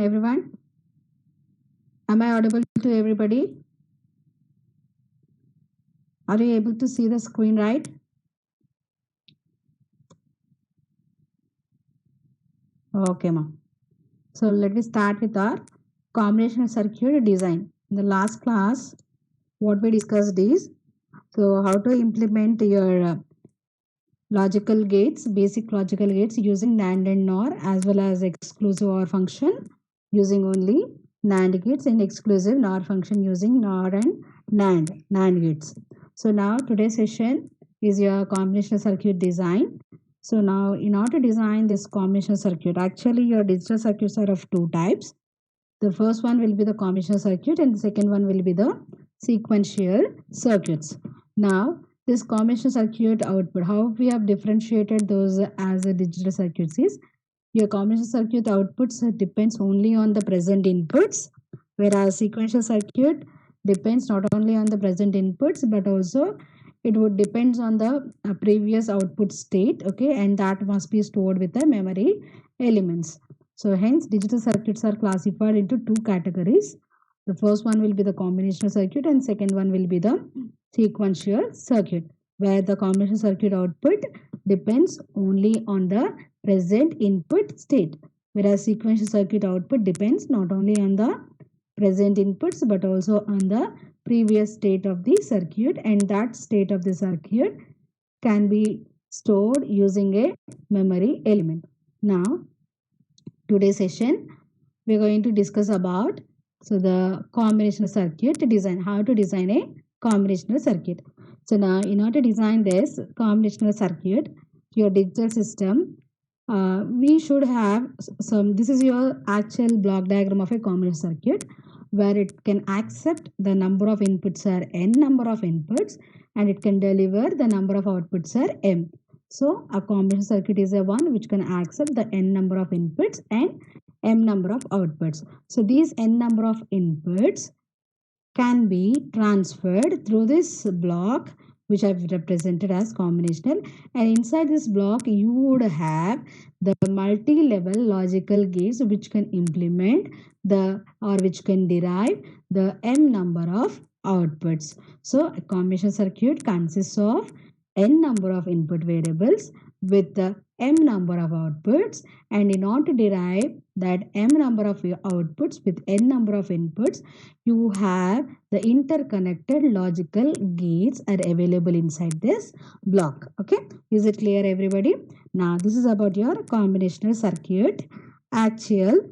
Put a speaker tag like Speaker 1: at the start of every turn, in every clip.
Speaker 1: everyone? Am I audible to everybody? Are you able to see the screen right? Okay, ma. So let me start with our combinational circuit design. In the last class, what we discussed is how to implement your logical gates, basic logical gates using NAND and NOR, as well as exclusive OR function using only NAND gates, and exclusive NOR function using NOR and NAND gates. So now today's session is your combinational circuit design. So now in order to design this combinational circuit, actually your digital circuits are of two types. The first one will be the combinational circuit and the second one will be the sequential circuits. Now this combinational circuit output, how we have differentiated those as a digital circuits is your combinational circuit outputs depends only on the present inputs, whereas sequential circuit depends not only on the present inputs but also it would depends on the previous output state, okay, and that must be stored with the memory elements. So hence digital circuits are classified into two categories. The first one will be the combinational circuit and second one will be the sequential circuit, where the combinational circuit output depends only on the present input state, whereas sequential circuit output depends not only on the present inputs but also on the previous state of the circuit, and that state of the circuit can be stored using a memory element. Now today's session we're going to discuss about the combinational circuit design, how to design a combinational circuit. So now in order to design this combinational circuit, your digital system, we should have some, this is your actual block diagram of a combinational circuit where it can accept the number of inputs are n number of inputs and it can deliver the number of outputs are m. So a combinational circuit is a one which can accept the n number of inputs and m number of outputs. So these n number of inputs can be transferred through this block which I've represented as combinational, and inside this block you would have the multi-level logical gates which can implement the or which can derive the m number of outputs. So a combination circuit consists of n number of input variables with the m number of outputs, and in order to derive that m number of outputs with n number of inputs, you have the interconnected logical gates are available inside this block. Okay, is it clear everybody? Now this is about your combinational circuit actual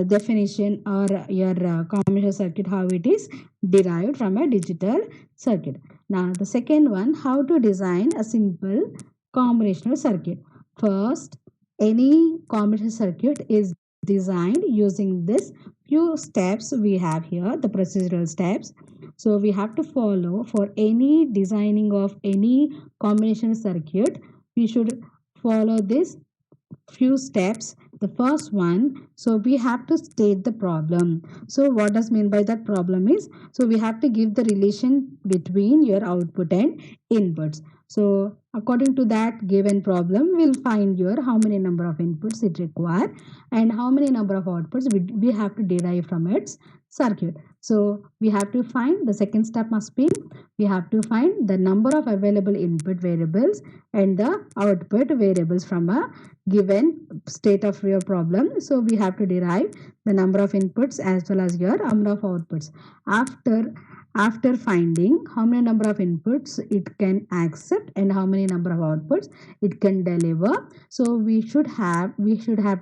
Speaker 1: definition, or your combinational circuit, how it is derived from a digital circuit. Now the second one, how to design a simple combinational circuit. First, any combinational circuit is designed using this few steps we have here, the procedural steps. So we have to follow for any designing of any combination circuit, we should follow this few steps. The first one, so we have to state the problem. So what does mean by that problem is, so we have to give the relation between your output and inputs. So according to that given problem, we'll find your how many number of inputs it require and how many number of outputs we have to derive from its circuit. So we have to find, the second step must be, we have to find the number of available input variables and the output variables from a given state of your problem. So we have to derive the number of inputs as well as your number of outputs. After finding how many number of inputs it can accept and how many number of outputs it can deliver, so we should have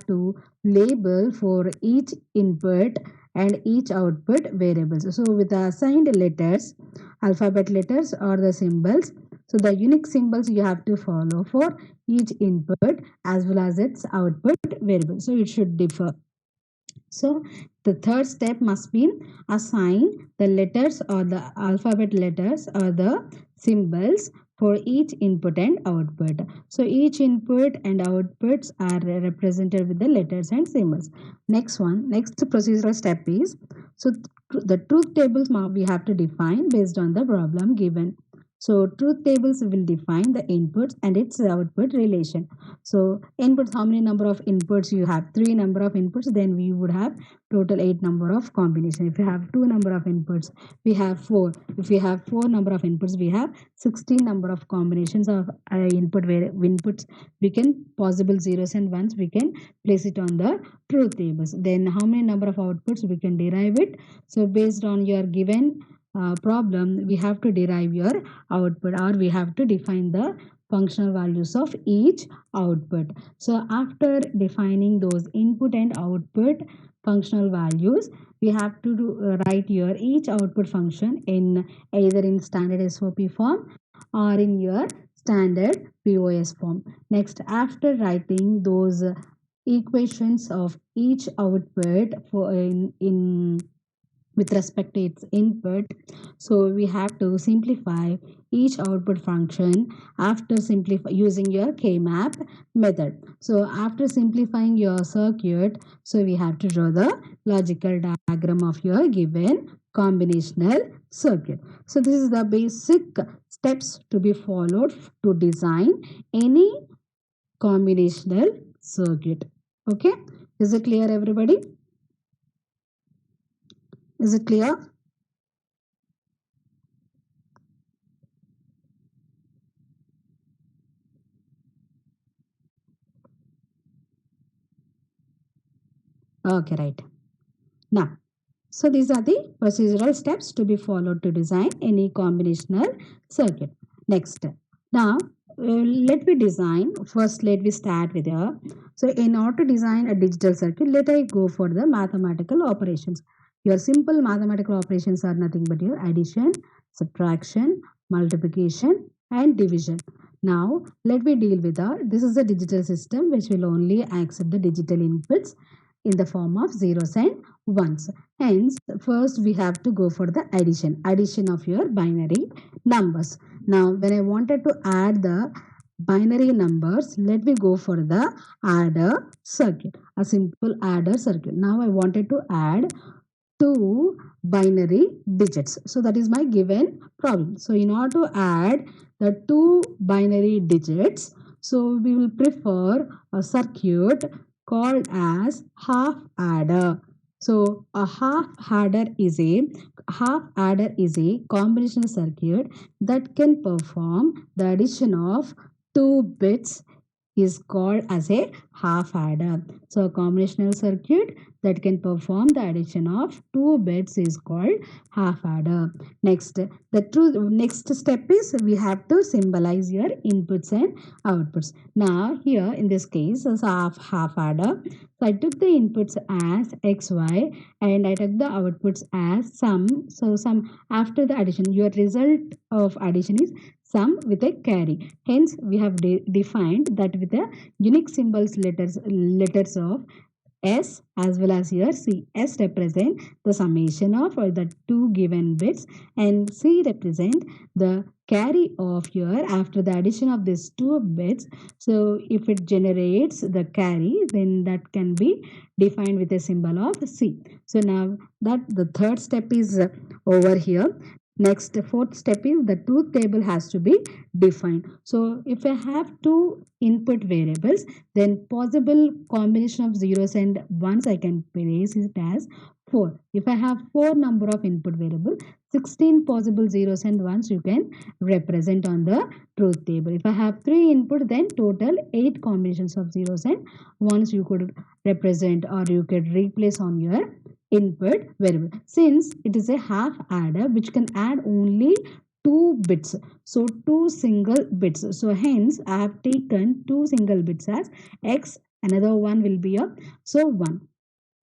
Speaker 1: to label for each input and each output variables. So with the assigned letters, alphabet letters or the symbols, so the unique symbols you have to follow for each input as well as its output variable. So it should differ. So the third step must be assign the letters or the alphabet letters or the symbols for each input and output. So each input and outputs are represented with the letters and symbols. Next procedural step is, so the truth tables we have to define based on the problem given. So truth tables will define the inputs and its output relation. So inputs, how many number of inputs you have? Three number of inputs, then we would have total eight number of combination. If you have two number of inputs, we have four. If we have four number of inputs, we have 16 number of combinations of input where inputs we can possible zeros and ones we can place it on the truth tables. Then how many number of outputs we can derive it. So based on your given problem, we have to derive your output, or we have to define the functional values of each output. So after defining those input and output functional values, we have to write your each output function in either in standard SOP form or in your standard POS form. Next, after writing those equations of each output for in with respect to its input, so we have to simplify each output function after simplify using your K-map method. So after simplifying your circuit, so we have to draw the logical diagram of your given combinational circuit. So this is the basic steps to be followed to design any combinational circuit. Okay, is it clear everybody? Is it clear? Okay, right. Now, so these are the procedural steps to be followed to design any combinational circuit. Next, now let me design. First, let me start with here. So in order to design a digital circuit, let I go for the mathematical operations. Your simple mathematical operations are nothing but your addition, subtraction, multiplication, and division. Now let me deal with the. This is a digital system which will only accept the digital inputs in the form of zeros and ones. Hence, first we have to go for the addition of your binary numbers. Now, when I wanted to add the binary numbers, let me go for the adder circuit, a simple adder circuit. Now, I wanted to add two binary digits. So, that is my given problem. So, in order to add the two binary digits, so we will prefer a circuit called as half adder. So a half adder is a combination circuit that can perform the addition of two bits is called as a half adder. So a combinational circuit that can perform the addition of two bits is called half adder. Next step is we have to symbolize your inputs and outputs. Now here in this case is half adder. So I took the inputs as xy and I took the outputs as sum. So sum after the addition, your result of addition is sum with a carry. Hence, we have defined that with the unique symbols letters of S as well as here C. S represent the summation of the two given bits and C represent the carry of your after the addition of these two bits. So if it generates the carry, then that can be defined with a symbol of C. So now that the third step is over here. Next, the fourth step is the truth table has to be defined. So if I have two input variables, then possible combination of zeros and ones I can place it as 4. If I have 4 number of input variable, 16 possible zeros and ones you can represent on the truth table. If I have 3 input, then total 8 combinations of zeros and ones you could represent or you could replace on your input variable. Since it is a half adder which can add only 2 bits, so 2 single bits, so hence I have taken 2 single bits as x, another one will be a so 1,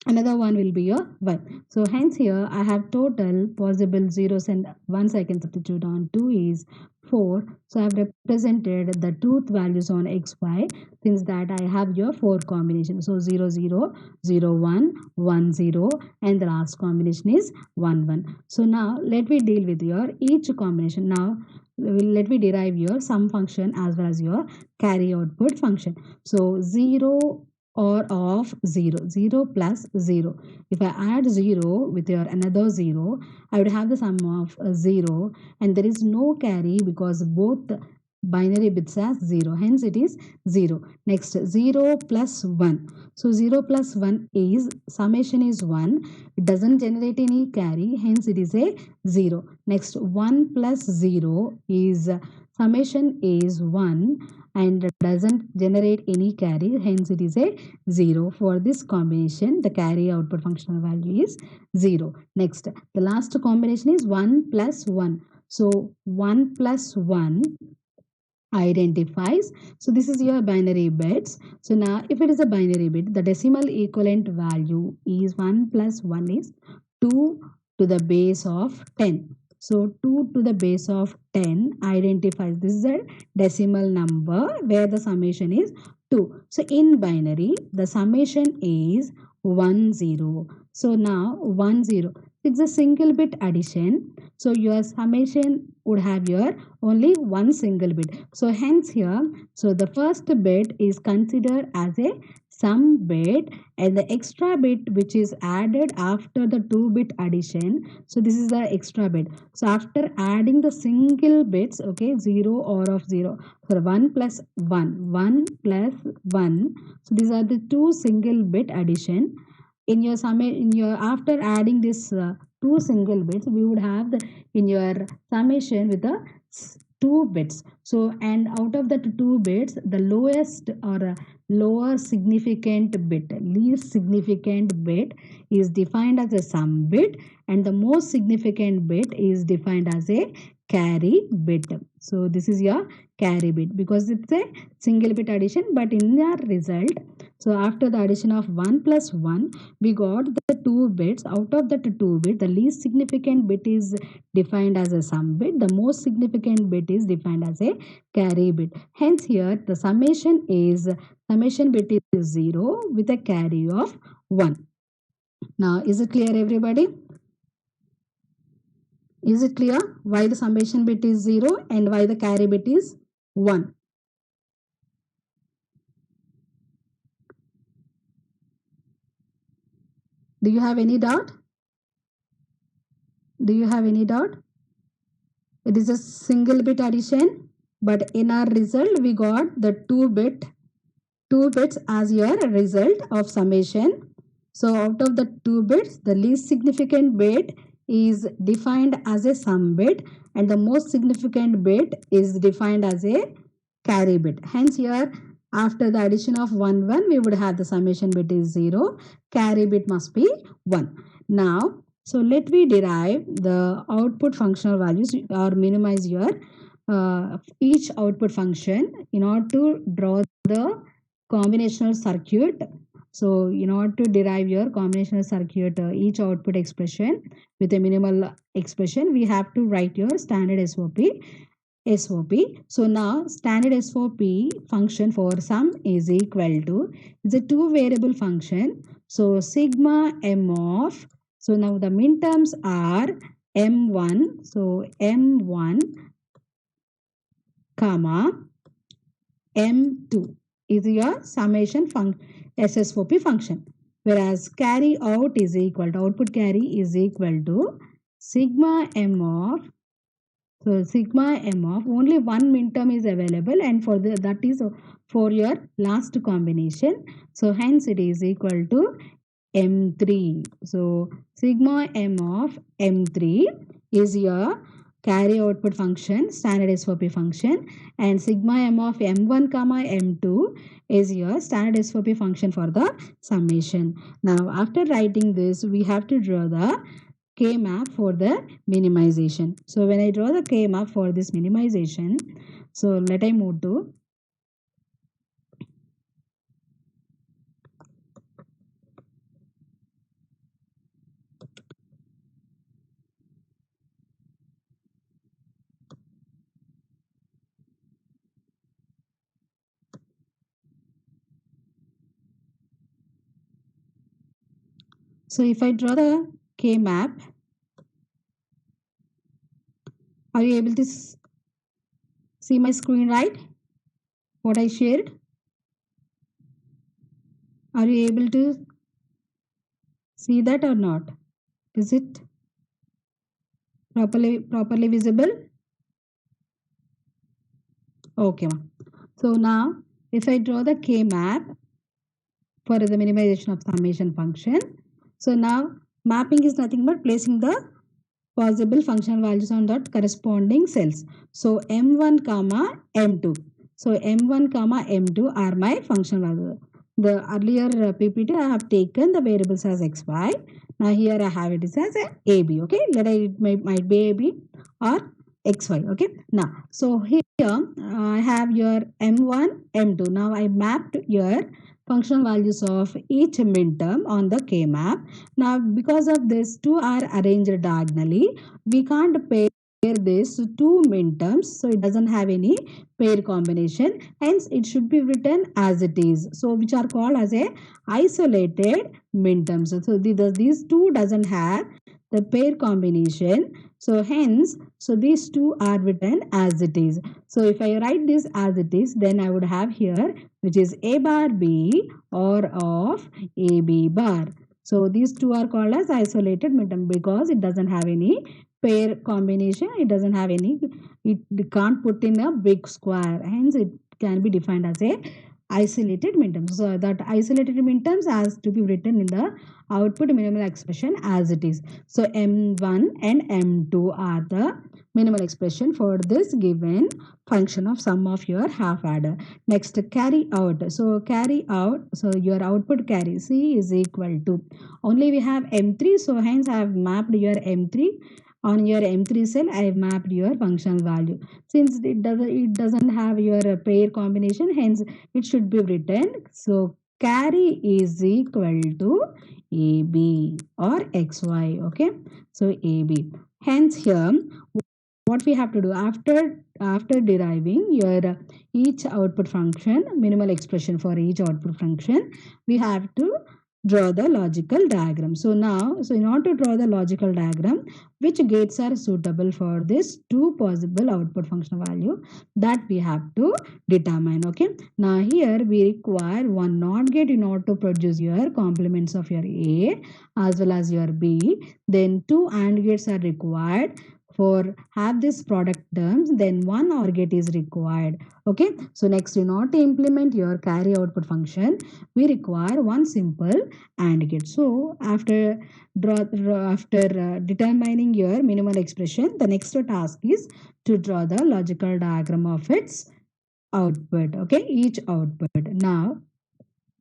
Speaker 1: another one will be a y. So hence here I have total possible zeros and ones I can substitute on 2 is 4. So I have represented the truth values on xy. Since that I have your 4 combinations, so 0 0 0 1 1 0 and the last combination is 1 1. So now let me deal with your each combination. Now let me derive your sum function as well as your carry output function. So 0 or of 0, 0 plus 0. If I add 0 with your another 0, I would have the sum of 0, and there is no carry because both binary bits are 0. Hence it is 0. Next, 0 plus 1. So 0 plus 1 is summation is 1. It doesn't generate any carry. Hence it is a 0. Next, 1 plus 0 is summation is 1 and doesn't generate any carry, hence it is a 0. For this combination, the carry output functional value is 0. Next, the last combination is 1 plus 1. So 1 plus 1 identifies. So this is your binary bits. So now if it is a binary bit, the decimal equivalent value is 1 plus 1 is 2 to the base of 10. So 2 to the base of 10 identifies, this is a decimal number where the summation is 2. So in binary, the summation is 1 0. So now 1 0. It's a single bit addition. So your summation would have your only one single bit. So hence here, so the first bit is considered as a sum bit, and the extra bit which is added after the 2-bit addition, so this is the extra bit. So after adding the single bits, okay, 0 or of 0, so 1 plus 1, 1 plus 1, so these are the two single bit addition. In your sum, in your after adding this two single bits, we would have the in your summation with the 2 bits. So and out of that 2 bits, the lowest or lower significant bit, least significant bit is defined as a sum bit, and the most significant bit is defined as a carry bit. So this is your carry bit because it's a single bit addition, but in our result, so after the addition of 1 plus 1, we got the 2 bits. Out of that 2 bit, the least significant bit is defined as a sum bit. The most significant bit is defined as a carry bit. Hence here the summation bit is 0 with a carry of 1. Now is it clear everybody? Is it clear why the summation bit is 0 and why the carry bit is 1? Do you have any doubt? Do you have any doubt? It is a single bit addition, but in our result we got the 2 bits as your result of summation. So out of the 2 bits, the least significant bit is defined as a sum bit, and the most significant bit is defined as a carry bit. Hence here, after the addition of 1 1, we would have the summation bit is 0, carry bit must be 1. Now so let me derive the output functional values or minimize your each output function in order to draw the combinational circuit. So in order to derive your combinational circuit, each output expression with a minimal expression, we have to write your standard SOP. So now standard SOP function for sum is equal to, it's a two variable function. So sigma m of, so now the minterms are m1, so m1 comma m2 is your summation SSOP function, whereas carry out is equal to, output carry is equal to sigma m of, so sigma m of only one minterm is available, and for the that is for your last combination. So hence it is equal to m3. So sigma m of m3 is your carry output function, standard SOP function, and sigma m of m1 comma m2 is your standard SOP function for the summation. Now after writing this, we have to draw the K map for the minimization. So when I draw the K map for this minimization, so let I move to, so if I draw the K map, are you able to see my screen right? What I shared? Are you able to see that or not? Is it properly visible? Okay, ma'am. So now if I draw the K map for the minimization of summation function. So now mapping is nothing but placing the possible functional values on that corresponding cells. So M1 comma M2. So M1 comma M2 are my functional values. The earlier PPT I have taken the variables as XY. Now here I have it as AB. Okay, let it might be AB or XY. Okay. Now so here I have your M1 M2. Now I mapped your functional values of each minterm on the K map. Now because of this two are arranged diagonally, we can't pair this two minterms, so it doesn't have any pair combination, hence it should be written as it is, so which are called as a isolated minterms. So these two doesn't have the pair combination, so hence so these two are written as it is. So if I write this as it is, then I would have here which is a bar b or of ab bar. So these two are called as isolated midterm because it doesn't have any pair combination. It doesn't have any, it can't put in a big square. Hence, it can be defined as a isolated midterm. So that isolated midterms has to be written in the output minimal expression as it is. So M1 and M2 are the minimal expression for this given function of sum of your half adder. Next, carry out. So carry out, so your output carry C is equal to, only we have M3, so hence I have mapped your M3 on your M3 cell. I have mapped your functional value. Since it doesn't have your pair combination, hence it should be written. So carry is equal to AB or XY. Okay, so AB. Hence here what we have to do after deriving your each output function, minimal expression for each output function, we have to draw the logical diagram. So now, so in order to draw the logical diagram, which gates are suitable for this two possible output function value, that we have to determine. Okay, now here we require one NOT gate in order to produce your complements of your A as well as your B. Then two AND gates are required for have this product terms, then one OR gate is required. Okay, so next in order to implement your carry output function, we require one simple AND gate. So after determining your minimal expression, the next task is to draw the logical diagram of its output. Okay, each output. Now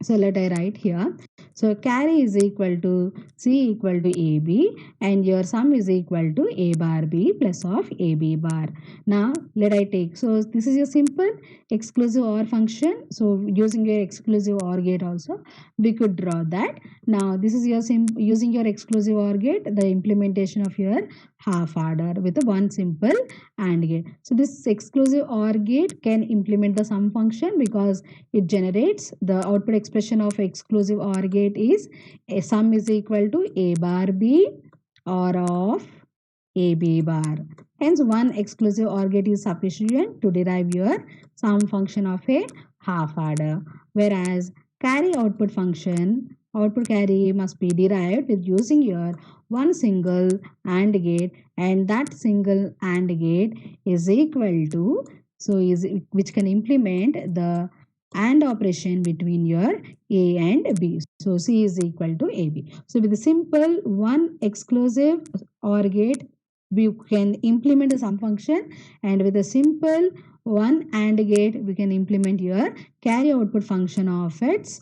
Speaker 1: so let I write here. So carry is equal to C equal to AB and your sum is equal to A bar B plus of AB bar. Now let I take. So this is a simple exclusive OR function. So using your exclusive OR gate also we could draw that. Now this is your using your exclusive OR gate, the implementation of your half adder with one simple AND gate. So this exclusive OR gate can implement the sum function because it generates the output expression of exclusive OR gate is a sum is equal to A bar B or of AB bar. Hence, one exclusive OR gate is sufficient to derive your sum function of a half adder. Whereas carry output function, output carry must be derived with using your one single AND gate, and that single AND gate is equal to, so is which can implement the AND operation between your A and B. So C is equal to AB. So with a simple one exclusive OR gate, we can implement the sum function, and with a simple one AND gate, we can implement your carry output function of its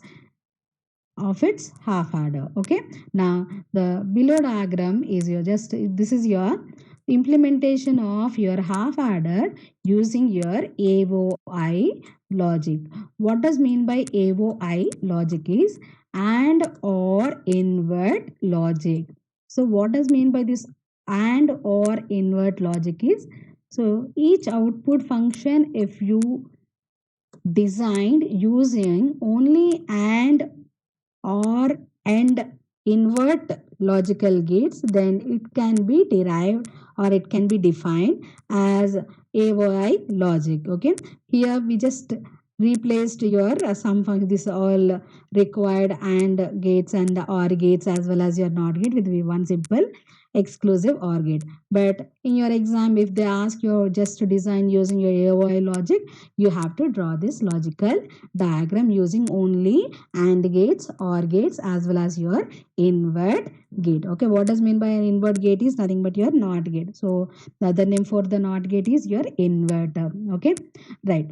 Speaker 1: half adder. Okay, now the below diagram is your just this is your implementation of your half adder using your AOI logic. What does mean by AOI logic is and or invert logic. So what does mean by this and or invert logic is, so each output function if you designed using only and or and invert logical gates, then it can be derived or it can be defined as AOI logic. Okay, here we just replaced your sum function, this all required and gates and or gates as well as your not gate with one simple exclusive or gate. But in your exam, if they ask you just to design using your AOI logic, you have to draw this logical diagram using only AND gates, OR gates as well as your invert gate. Okay, what does mean by an invert gate is nothing but your NOT gate. So the other name for the NOT gate is your inverter. Okay, right,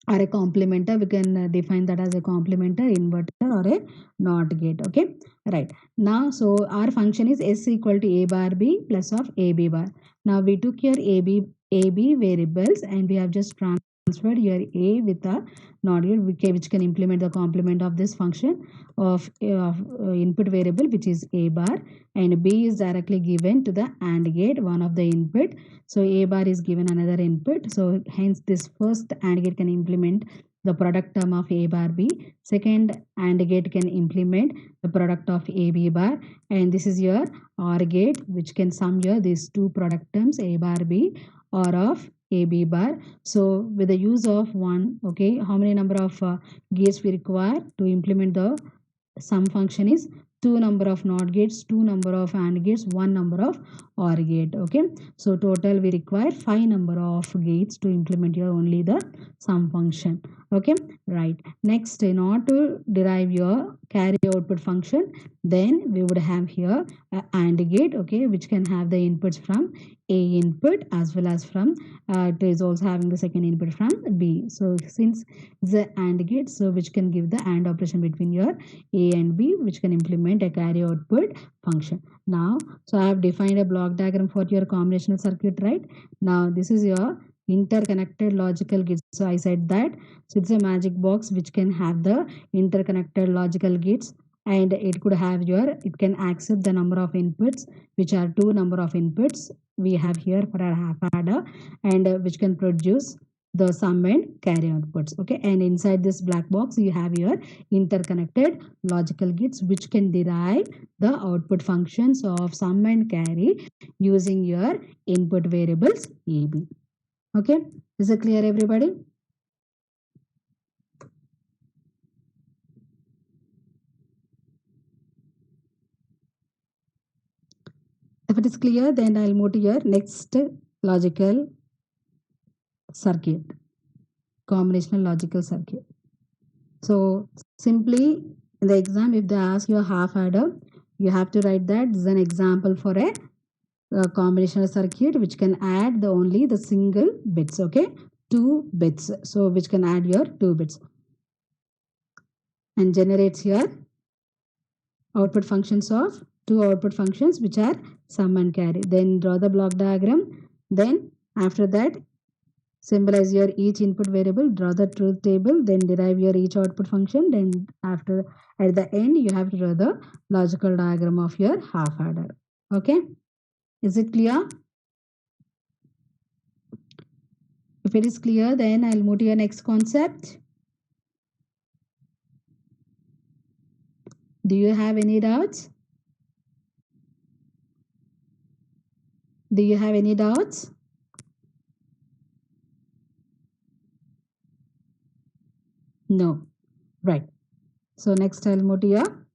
Speaker 1: or a complementer. We can define that as a complementer, inverter, or a NOT gate. Okay, right. Now, so our function is s equal to a bar b plus of ab bar. Now we took here ab variables and we have just transferred here a with a NOT gate, which can implement the complement of this function of input variable, which is a bar, and b is directly given to the AND gate, one of the input. So a bar is given another input. So hence this first AND gate can implement the product term of a bar b. Second AND gate can implement the product of a b bar, and this is your OR gate, which can sum here these two product terms a bar b or of a b bar. So with the use of one, okay, how many number of gates we require to implement the sum function is two number of NOT gates, two number of AND gates, one number of OR gate. Okay, so total we require 5 number of gates to implement your only the sum function. Okay, right. Next, in order to derive your carry output function, then we would have here a AND gate, okay, which can have the inputs from a input as well as from it is also having the second input from b. So since the AND gate, so which can give the AND operation between your a and b, which can implement a carry output function. Now, so I have defined a block diagram for your combinational circuit, right? Now this is your interconnected logical gates. So I said that, so it's a magic box which can have the interconnected logical gates, and it could have your, it can accept the number of inputs, which are two number of inputs we have here for our half adder, and which can produce the sum and carry outputs. Okay, and inside this black box you have your interconnected logical gates, which can derive the output functions of sum and carry using your input variables a b. Okay, is it clear everybody? If it is clear, then I'll move to your next logical circuit, combinational logical circuit. So simply in the exam, if they ask you a half adder, you have to write that this is an example for a combinational circuit which can add the only the single bits. Okay, 2 bits, so which can add your 2 bits and generates here output functions of 2 output functions which are sum and carry. Then draw the block diagram. Then after that, symbolize your each input variable, draw the truth table, then derive your each output function. Then after, at the end, you have to draw the logical diagram of your half adder. Okay, is it clear? If it is clear, then I'll move to your next concept. Do you have any doubts? Do you have any doubts? No. Right. So next I'll move to your,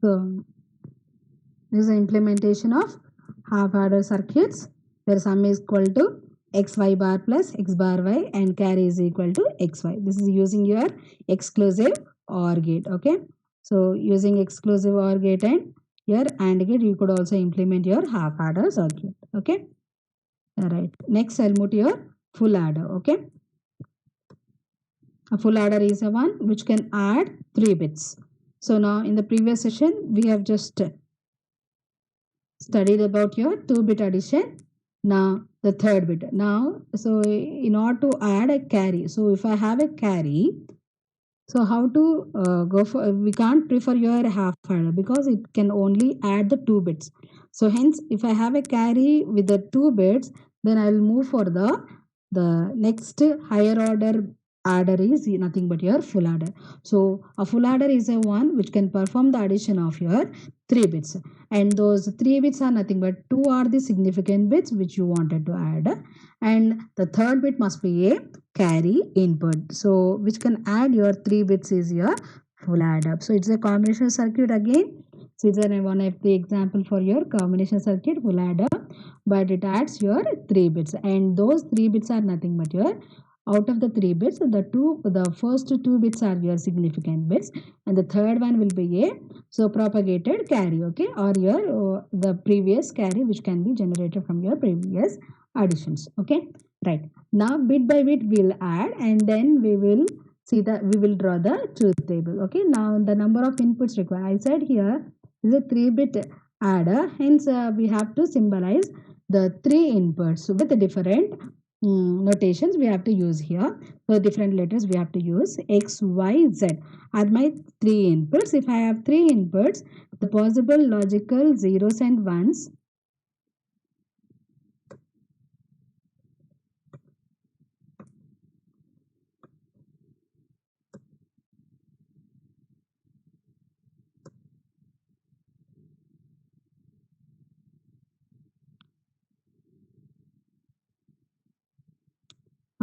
Speaker 1: so this is the implementation of half adder circuits where sum is equal to xy bar plus x bar y and carry is equal to xy. This is using your exclusive OR gate. Okay, so using exclusive OR gate and your AND gate, you could also implement your half adder circuit. Okay, all right. Next I'll move to your full adder. Okay, a full adder is a one which can add 3 bits. So now in the previous session we have just studied about your 2-bit addition. Now the third bit. Now, so in order to add a carry, so if I have a carry, so how to go for, we can't prefer your half adder because it can only add the 2 bits. So hence if I have a carry with the 2 bits, then I will move for the next higher order adder is nothing but your full adder. So a full adder is a one which can perform the addition of your 3 bits, and those 3 bits are nothing but two are the significant bits which you wanted to add, and the third bit must be a carry input. So which can add your 3 bits is your full adder. So it's a combination circuit again. So it's one of the example for your combination circuit full adder, but it adds your 3 bits, and those 3 bits are nothing but your out of the 3 bits, the first 2 bits are your significant bits, and the third one will be a so propagated carry, okay, or your the previous carry which can be generated from your previous additions, okay. Right, now bit by bit we'll add, and then we will see that we will draw the truth table. Okay, now the number of inputs required, I said here is a 3-bit adder, hence we have to symbolize the 3 inputs with different notations we have to use here. So different letters we have to use. X, Y, Z are my 3 inputs. If I have 3 inputs, the possible logical zeros and ones.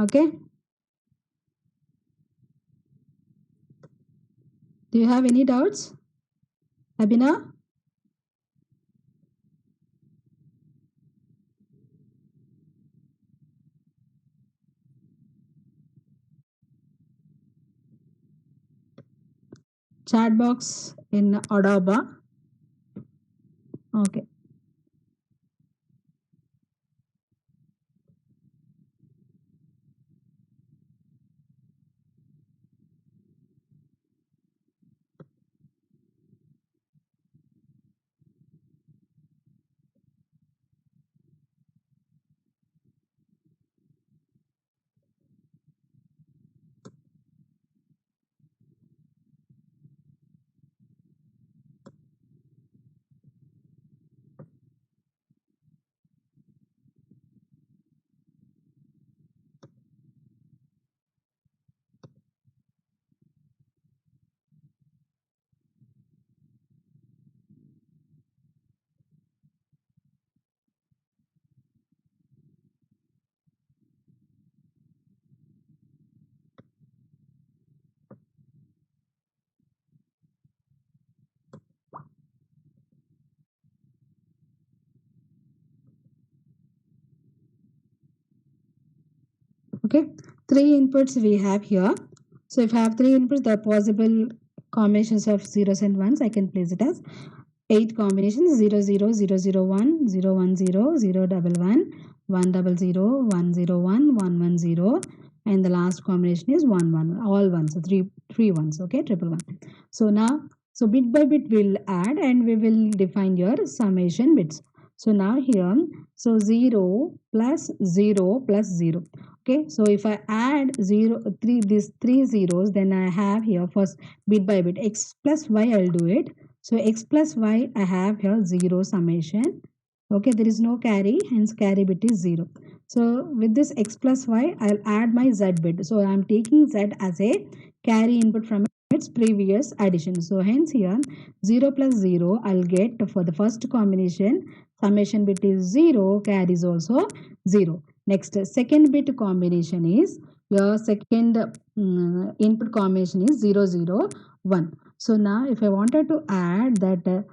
Speaker 1: Okay. Do you have any doubts, Abhinav? Chat box in Adobe. Okay. Okay. 3 inputs we have here. So if I have 3 inputs, the possible combinations of zeros and ones, I can place it as 8 combinations: 0 0 0 0 1 0 1 0 0 double 1 1 double 0 1 0 1 1 1 0, and the last combination is 1 1, all ones, so three ones, okay, triple one. So now, so bit by bit we'll add, and we will define your summation bits. So now here, so 0 plus 0 plus 0. Okay, so if I add 0 3 these 3 zeros, then I have here first bit by bit x plus y, I'll do it. So x plus y, I have here 0 summation. Okay, there is no carry, hence carry bit is 0. So with this x plus y, I'll add my z bit. So I'm taking z as a carry input from its previous addition. So hence here 0 plus 0, I'll get for the first combination, summation bit is 0, carry is also 0. Next, second bit combination is your second input combination is 0 0 1. So now if I wanted to add that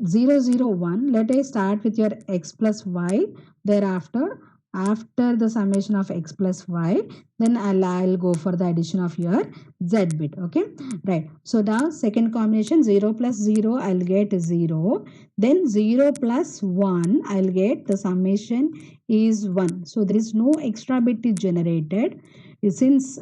Speaker 1: 0 0 1, let us start with your x plus y. Thereafter, after the summation of x plus y, then I'll go for the addition of your z bit. Okay, right. So now second combination 0 plus 0, I'll get 0. Then 0 plus 1, I'll get the summation is 1. So there is no extra bit is generated. Since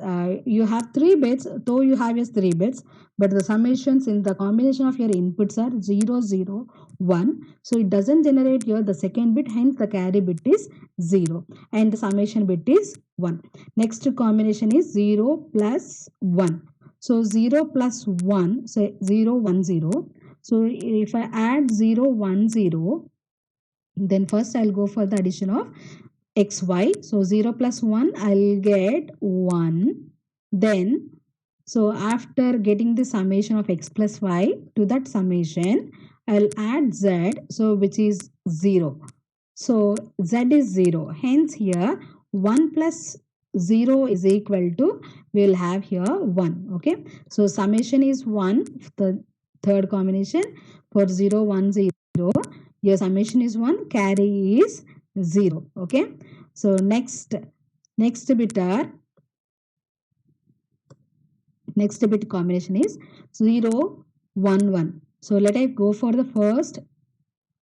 Speaker 1: you have 3 bits, though you have your 3 bits, but the summations in the combination of your inputs are 0 0 1. So it doesn't generate here the second bit, hence the carry bit is 0 and the summation bit is 1. Next combination is 0 plus 1. So 0 plus 1, so 0 1 0. So if I add 0 1 0, then first I'll go for the addition of xy. So 0 plus 1, I'll get 1. Then, so after getting the summation of x plus y, to that summation, I'll add z, so which is 0. So z is 0. Hence here 1 plus 0 is equal to, we will have here 1. Okay. So summation is 1, the third combination. For 0, 1, 0, your summation is 1, carry is 0. Okay. So next bit combination is 0, 1, 1. So let I go for the first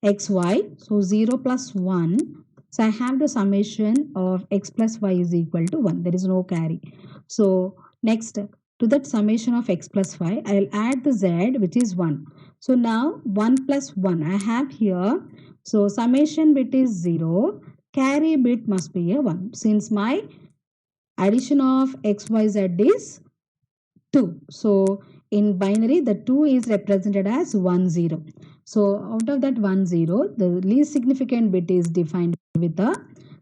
Speaker 1: xy. So 0 plus 1. So I have the summation of x plus y is equal to 1. There is no carry. So next, to that summation of x plus y, I will add the z, which is 1. So now 1 plus 1 I have here. So summation bit is 0. Carry bit must be a 1. Since my addition of x, y, z is 2. So in binary, the 2 is represented as 1, 0. So out of that 1, 0, the least significant bit is defined with a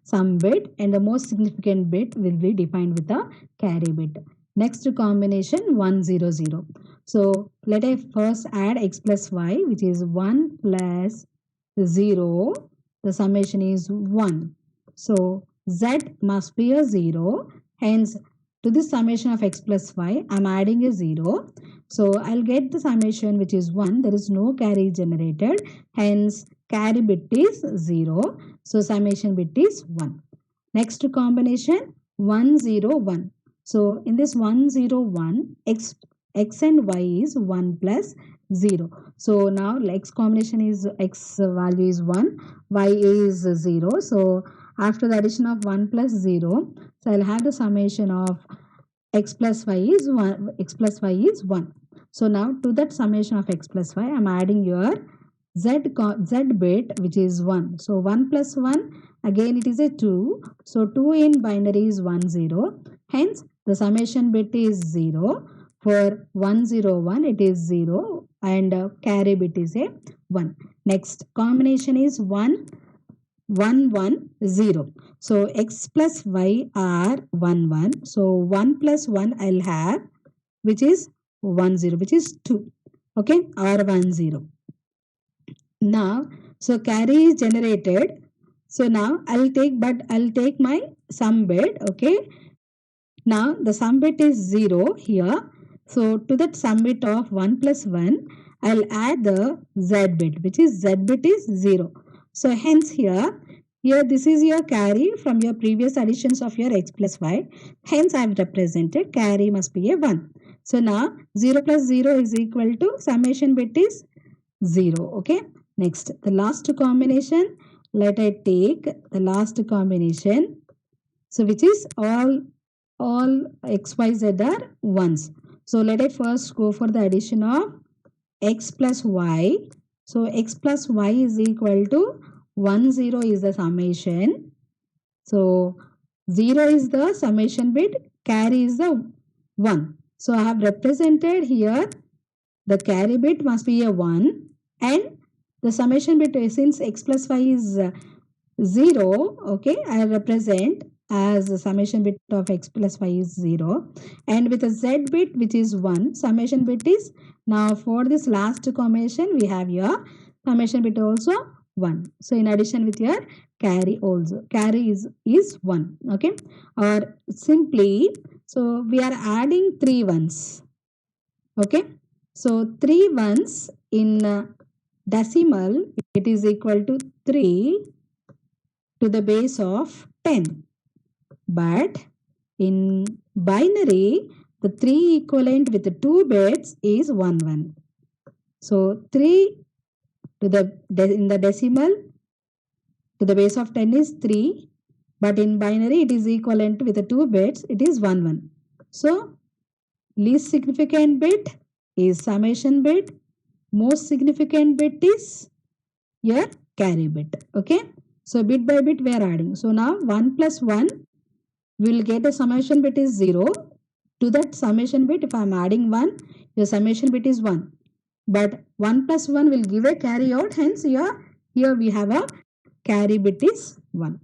Speaker 1: sum bit, and the most significant bit will be defined with a carry bit. Next combination 1, 0, 0. So let us first add x plus y, which is 1 plus 0. The summation is 1. So z must be a 0. Hence, to this summation of x plus y, I am adding a 0. So I'll get the summation which is 1. There is no carry generated. Hence, carry bit is 0. So summation bit is 1. Next combination 1, 0, 1. So in this 1, 0, 1, x and y is 1 plus 0. So now x combination is x value is 1, y is 0. So after the addition of 1 plus 0, so I'll have the summation of x plus y is 1. X plus y is 1. So now to that summation of x plus y, I'm adding your z bit, which is 1. So 1 plus 1, again it is a 2. So 2 in binary is 1, 0. Hence the summation bit is 0. For 1, 0, 1, it is 0, and carry bit is a 1. Next combination is 1, 1, 1, 0. So x plus y are 1, 1. So 1 plus 1 I'll have, which is 1, 0, which is 2. Okay, or 1, 0. Now, so carry is generated. So now I'll take my sum bit. Okay. Now the sum bit is 0 here. So to that sum bit of 1 plus 1, I'll add the z bit, which is z bit is 0. So hence here this is your carry from your previous additions of your x plus y. Hence I have represented carry must be a 1. So now 0 plus 0 is equal to summation bit is 0. Okay. Next, the last combination. Let I take the last combination. So which is all x, y, z are ones. So let I first go for the addition of x plus y. So x plus y is equal to 1, 0 is the summation. So 0 is the summation bit, carry is the 1. So I have represented here the carry bit must be a 1, and the summation bit, since x plus y is 0, okay, I represent as the summation bit of x plus y is 0, and with a z bit which is 1, summation bit is, now for this last combination we have your summation bit also 1. So in addition with your carry also, carry is 1. Okay, or simply, so we are adding 3 ones. Okay, so 3 ones in decimal, it is equal to 3 to the base of 10. But in binary, the 3 equivalent with the 2 bits is 1, 1. So 3 to in the decimal to the base of 10 is 3. But in binary, it is equivalent with the 2 bits, it is 1, 1. So least significant bit is summation bit. Most significant bit is your carry bit. Okay. So bit by bit we are adding. So now 1 plus 1 will get a summation bit is 0. To that summation bit, if I am adding 1, your summation bit is 1. But 1 plus 1 will give a carry out. Hence here we have a carry bit is 1.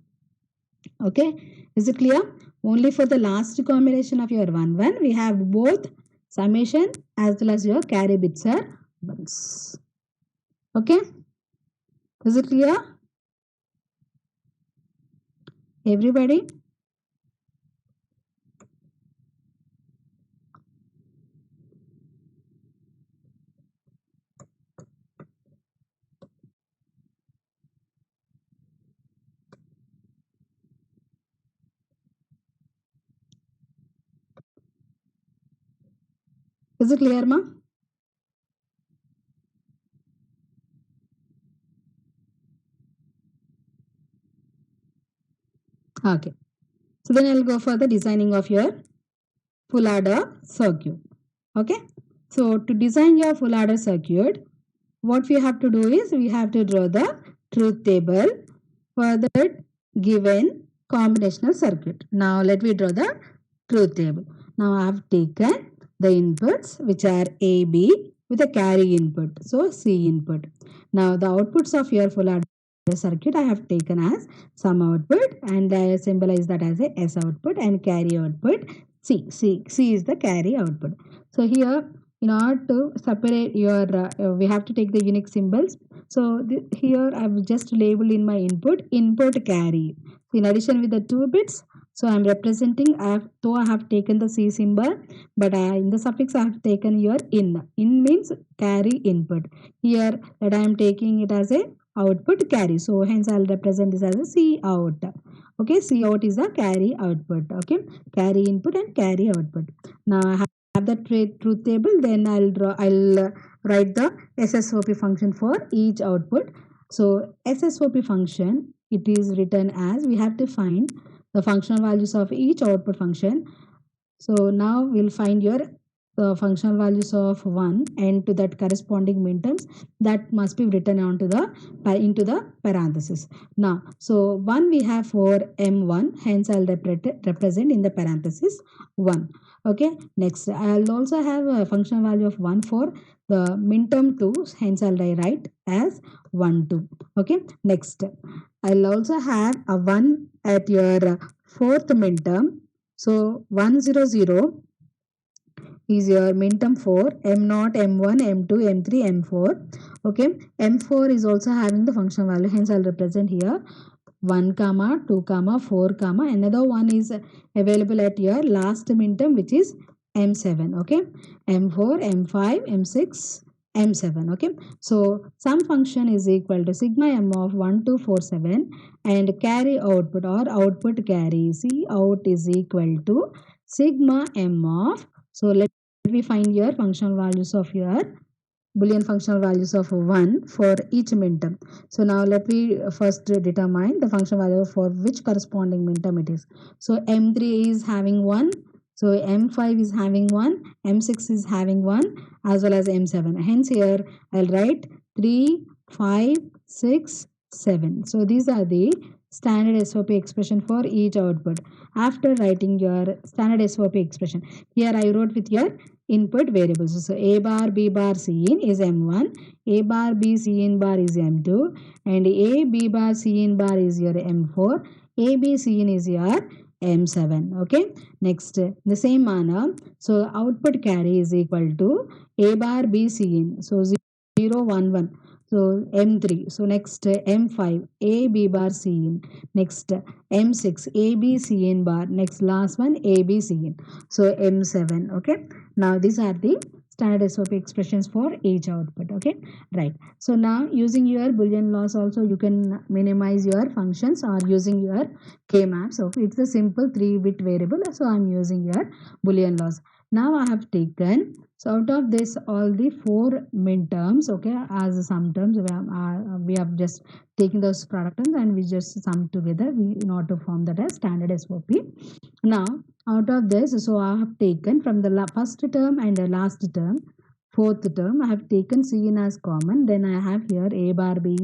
Speaker 1: Okay. Is it clear? Only for the last combination of your 1 1 we have both summation as well as your carry bits are ones. Okay, is it clear everybody? Is it clear, ma? Okay, so then I'll go for the designing of your full adder circuit. Okay, so to design your full adder circuit, what we have to do is we have to draw the truth table for the given combinational circuit. Now let me draw the truth table. Now I have taken the inputs which are A, B with a carry input. So C input. Now the outputs of your full adder circuit I have taken as sum output and I symbolize that as a S output and carry output C is the carry output. So here in order to separate your we have to take the unique symbols. So here I've just labeled in my input carry. So in addition with the 2 bits, so I'm representing though I have taken the C symbol, but in the suffix I have taken here in. In means carry input. Here that I am taking it as a output carry. So hence I'll represent this as a C out. Okay, C out is the carry output. Okay, carry input and carry output. Now I have the truth table, then I'll write the SSOP function for each output. So SSOP function, it is written as we have to find the functional values of each output function. So now we'll find your functional values of 1 and to that corresponding minterms that must be written onto the into the parenthesis. Now so 1 we have for M1, hence I'll represent in the parenthesis 1. Okay, next I'll also have a functional value of 1 for the minterm 2, hence I'll write as 1 2. Okay, next I'll also have a 1 at your fourth minterm. So 100 is your minterm 4, M0, M1, M2, M3, M4. Okay, M4 is also having the functional value, hence I'll represent here 1 comma 2 comma 4 comma another one is available at your last minterm which is M7. Okay, M4, M5, M6, M7. Okay, so sum function is equal to sigma M of 1247 and carry output or output carry C out is equal to sigma M of, so let me find your functional values of your Boolean functional values of 1 for each minterm. So now let me first determine the function value for which corresponding minterm it is. So M3 is having 1. So M5 is having 1. M6 is having 1 as well as M7. Hence here I'll write 3, 5, 6, 7. So these are the standard SOP expression for each output. After writing your standard SOP expression, here I wrote with your input variables. So A bar, B bar, C in is M1, A bar, B, C in bar is M2, and A, B bar, C in bar is your M4, A, B, C in is your M7. Okay, next the same manner, so output carry is equal to A bar, B, C in, so 0 1 1. So M3, so next M5, A, B bar, C in, next M6, A, B, C in bar, next last one A, B, C in, so M7. Okay, now these are the standard SOP expressions for each output. Okay, right. So now using your Boolean laws also you can minimize your functions or using your K-maps. So it's a simple 3-bit variable. So I'm using your Boolean laws. Now I have taken, so out of this all the 4 minterms, okay, as sum terms, we have just taken those product terms and we just sum together in order to form that as standard SOP. Now out of this, so I have taken from the first term and the last term, fourth term, I have taken C in as common. Then I have here A bar B,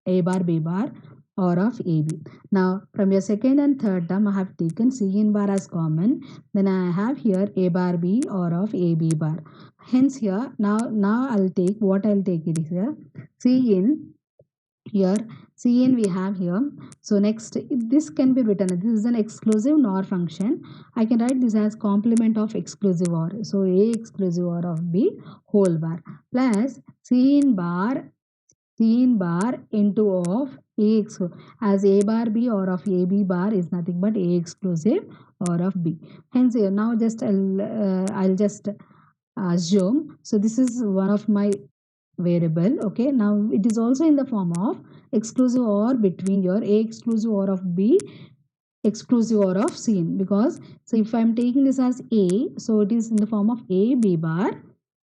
Speaker 1: A bar B bar or of AB. Now from your second and third term, I have taken C in bar as common. Then I have here A bar B or of AB bar. Hence here now I'll take what I'll take it is here C in here cin we have here. So next this can be written, this is an exclusive NOR function. I can write this as complement of exclusive OR. So A exclusive OR of B whole bar plus cin bar into of A exclusive, as A bar B or of AB bar is nothing but A exclusive or of B. Hence here now just I'll just assume, so this is one of my variable. Okay, now it is also in the form of exclusive OR between your A exclusive OR of B exclusive OR of cin, because so if I'm taking this as A, so it is in the form of A B bar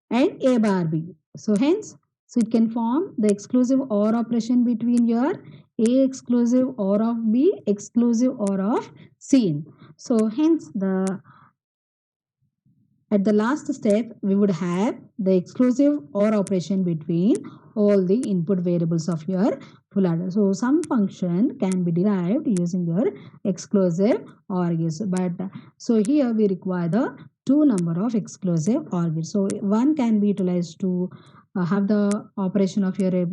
Speaker 1: and A bar B. So hence, so it can form the exclusive OR operation between your A exclusive OR of B exclusive OR of cin. So hence the at the last step, we would have the exclusive OR operation between all the input variables of your full adder. So some function can be derived using your exclusive OR gates. But so here we require the two number of exclusive OR gates. So one can be utilized to have the operation of your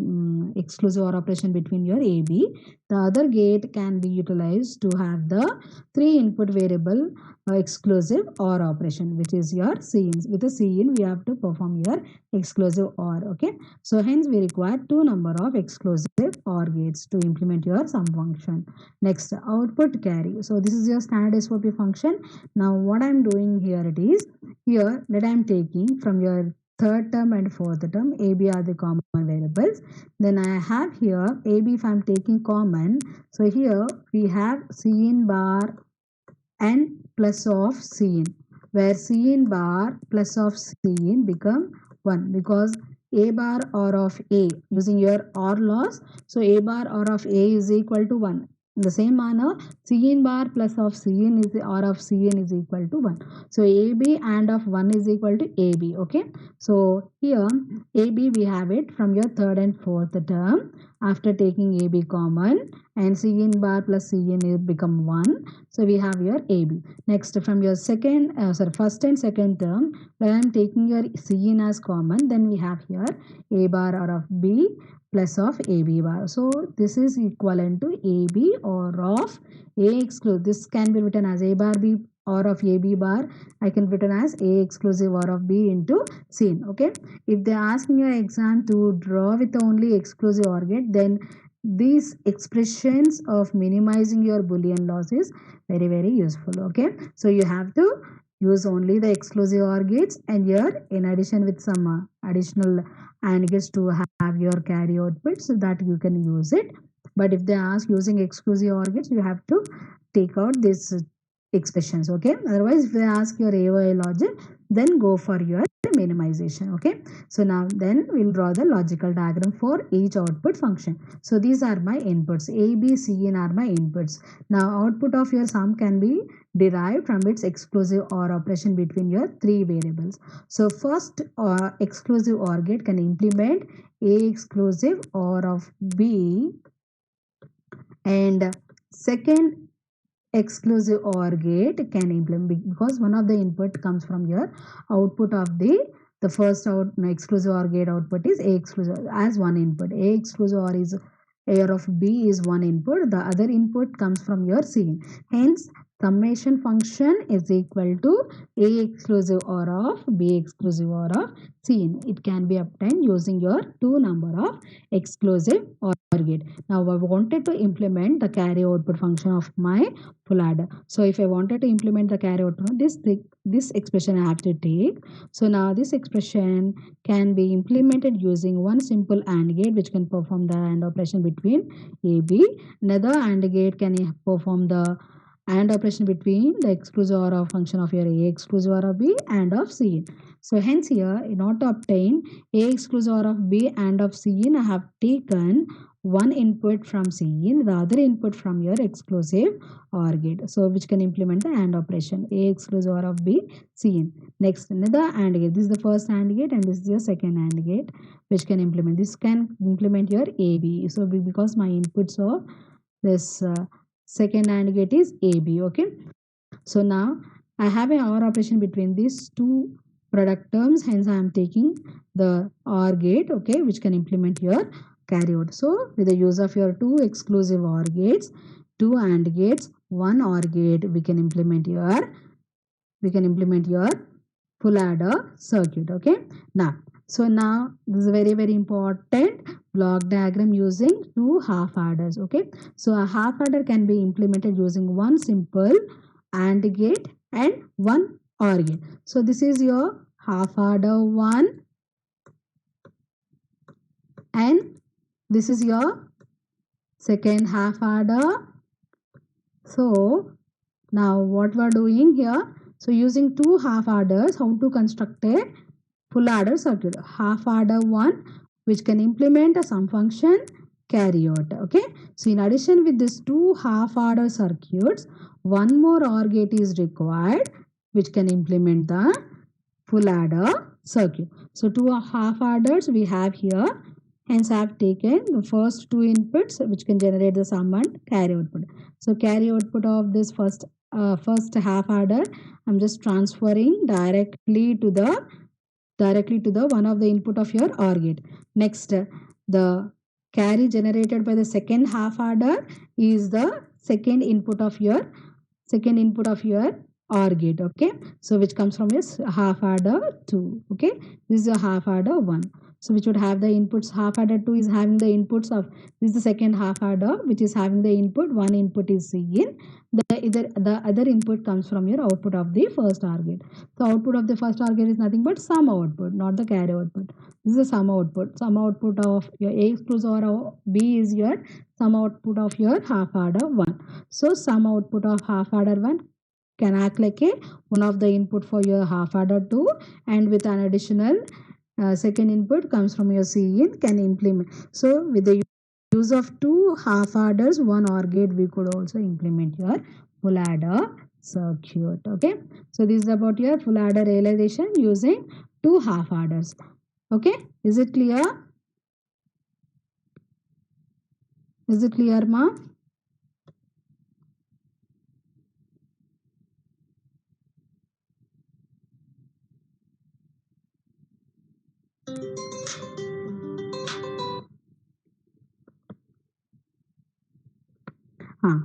Speaker 1: exclusive OR operation between your AB. The other gate can be utilized to have the three input variable exclusive OR operation, which is your cin. With a cin we have to perform your exclusive OR. Okay, so hence we require two number of exclusive OR gates to implement your sum function. Next, output carry. So this is your standard SOP function. Now what I'm doing here, it is here that I'm taking from your third term and fourth term, AB are the common variables. Then I have here AB if I'm taking common. So here we have cin bar and plus of cin, where cin bar plus of cin become 1, because A bar or of A using your OR loss. So A bar or of A is equal to 1. In the same manner, cin bar plus of cin is or of cin is equal to 1. So AB and of 1 is equal to AB. Okay. So here AB we have it from your third and fourth term after taking AB common, and cin bar plus cin will become 1. So we have your AB. Next, from your first and second term, when I am taking your cin as common, then we have here A bar or of B plus of AB bar. So this is equivalent to AB or of A exclusive. This can be written as A bar B or of AB bar. I can written as A exclusive or of B into cin. Okay. If they ask me your exam to draw with only exclusive OR gate, then these expressions of minimizing your Boolean loss is very useful. Okay, so you have to use only the exclusive OR gates, and here in addition with some additional AND gates to have your carry output, so that you can use it. But if they ask using exclusive OR gates, you have to take out these expressions. Okay, otherwise if they ask your AOI logic, then go for your minimization. Okay, so now then we'll draw the logical diagram for each output function. So these are my inputs, A, B, C, N are my inputs. Now output of your sum can be derived from its exclusive OR operation between your three variables. So first exclusive OR gate can implement A exclusive OR of B, and second exclusive OR gate can implement, because one of the input comes from your output of the first exclusive OR gate output is A exclusive as one input. A exclusive OR is AR of B is one input. The other input comes from your cin. Hence, summation function is equal to A exclusive OR of B exclusive OR of cin. It can be obtained using your two number of exclusive OR gate. Now I wanted to implement the carry output function of my full adder. So if I wanted to implement the carry output, this expression I have to take. So now this expression can be implemented using one simple AND gate, which can perform the AND operation between AB. Another AND gate can perform the AND operation between the exclusive OR of function of your A exclusive OR of B and of cin. So hence here, in order to obtain A exclusive OR of B and of cin, I have taken one input from cin, the other input from your exclusive OR gate. So which can implement the AND operation, A exclusive OR of B, cin. Next, another AND gate. This is the first AND gate and this is your second AND gate, which can implement. This can implement your AB. So because my inputs of this second AND gate is AB. Okay. So now I have a OR operation between these two product terms. Hence I am taking the OR gate. Okay, which can implement your carry out. So with the use of your two exclusive OR gates, two AND gates, one OR gate, we can implement your full adder circuit. Okay. Now, so now this is very important block diagram using two half adders. Okay. So a half adder can be implemented using one simple AND gate and one OR gate. So this is your half adder 1 and this is your second half adder. So now what we are doing here, so using two half adders, how to construct a full adder circuit. Half adder 1 which can implement a sum function carry out. Okay, so in addition with these two half adder circuits, one more OR gate is required which can implement the full adder circuit. So two half adders we have here. Hence, I have taken the first two inputs which can generate the sum and carry output. So carry output of this first half adder, I'm just transferring directly to the one of the input of your OR gate. Next, the carry generated by the second half adder is the second input of your OR gate. Okay, so which comes from your half adder 2. Okay, this is a half adder 1. So which would have the inputs. Half adder 2 is having the inputs of, this is the second half adder which is having the input. One input is Cin. The other input comes from your output of the first OR gate. So output of the first OR gate is nothing but sum output, not the carry output. This is the sum output. Sum output of your A exclusive OR B is your sum output of your half adder 1. So sum output of half adder 1 can act like a one of the input for your half adder 2, and with an additional second input comes from your Cin can implement. So with the use of two half adders, one OR gate, we could also implement your full adder circuit. Okay, so this is about your full adder realization using two half adders. Okay, is it clear? Is it clear, ma? Huh.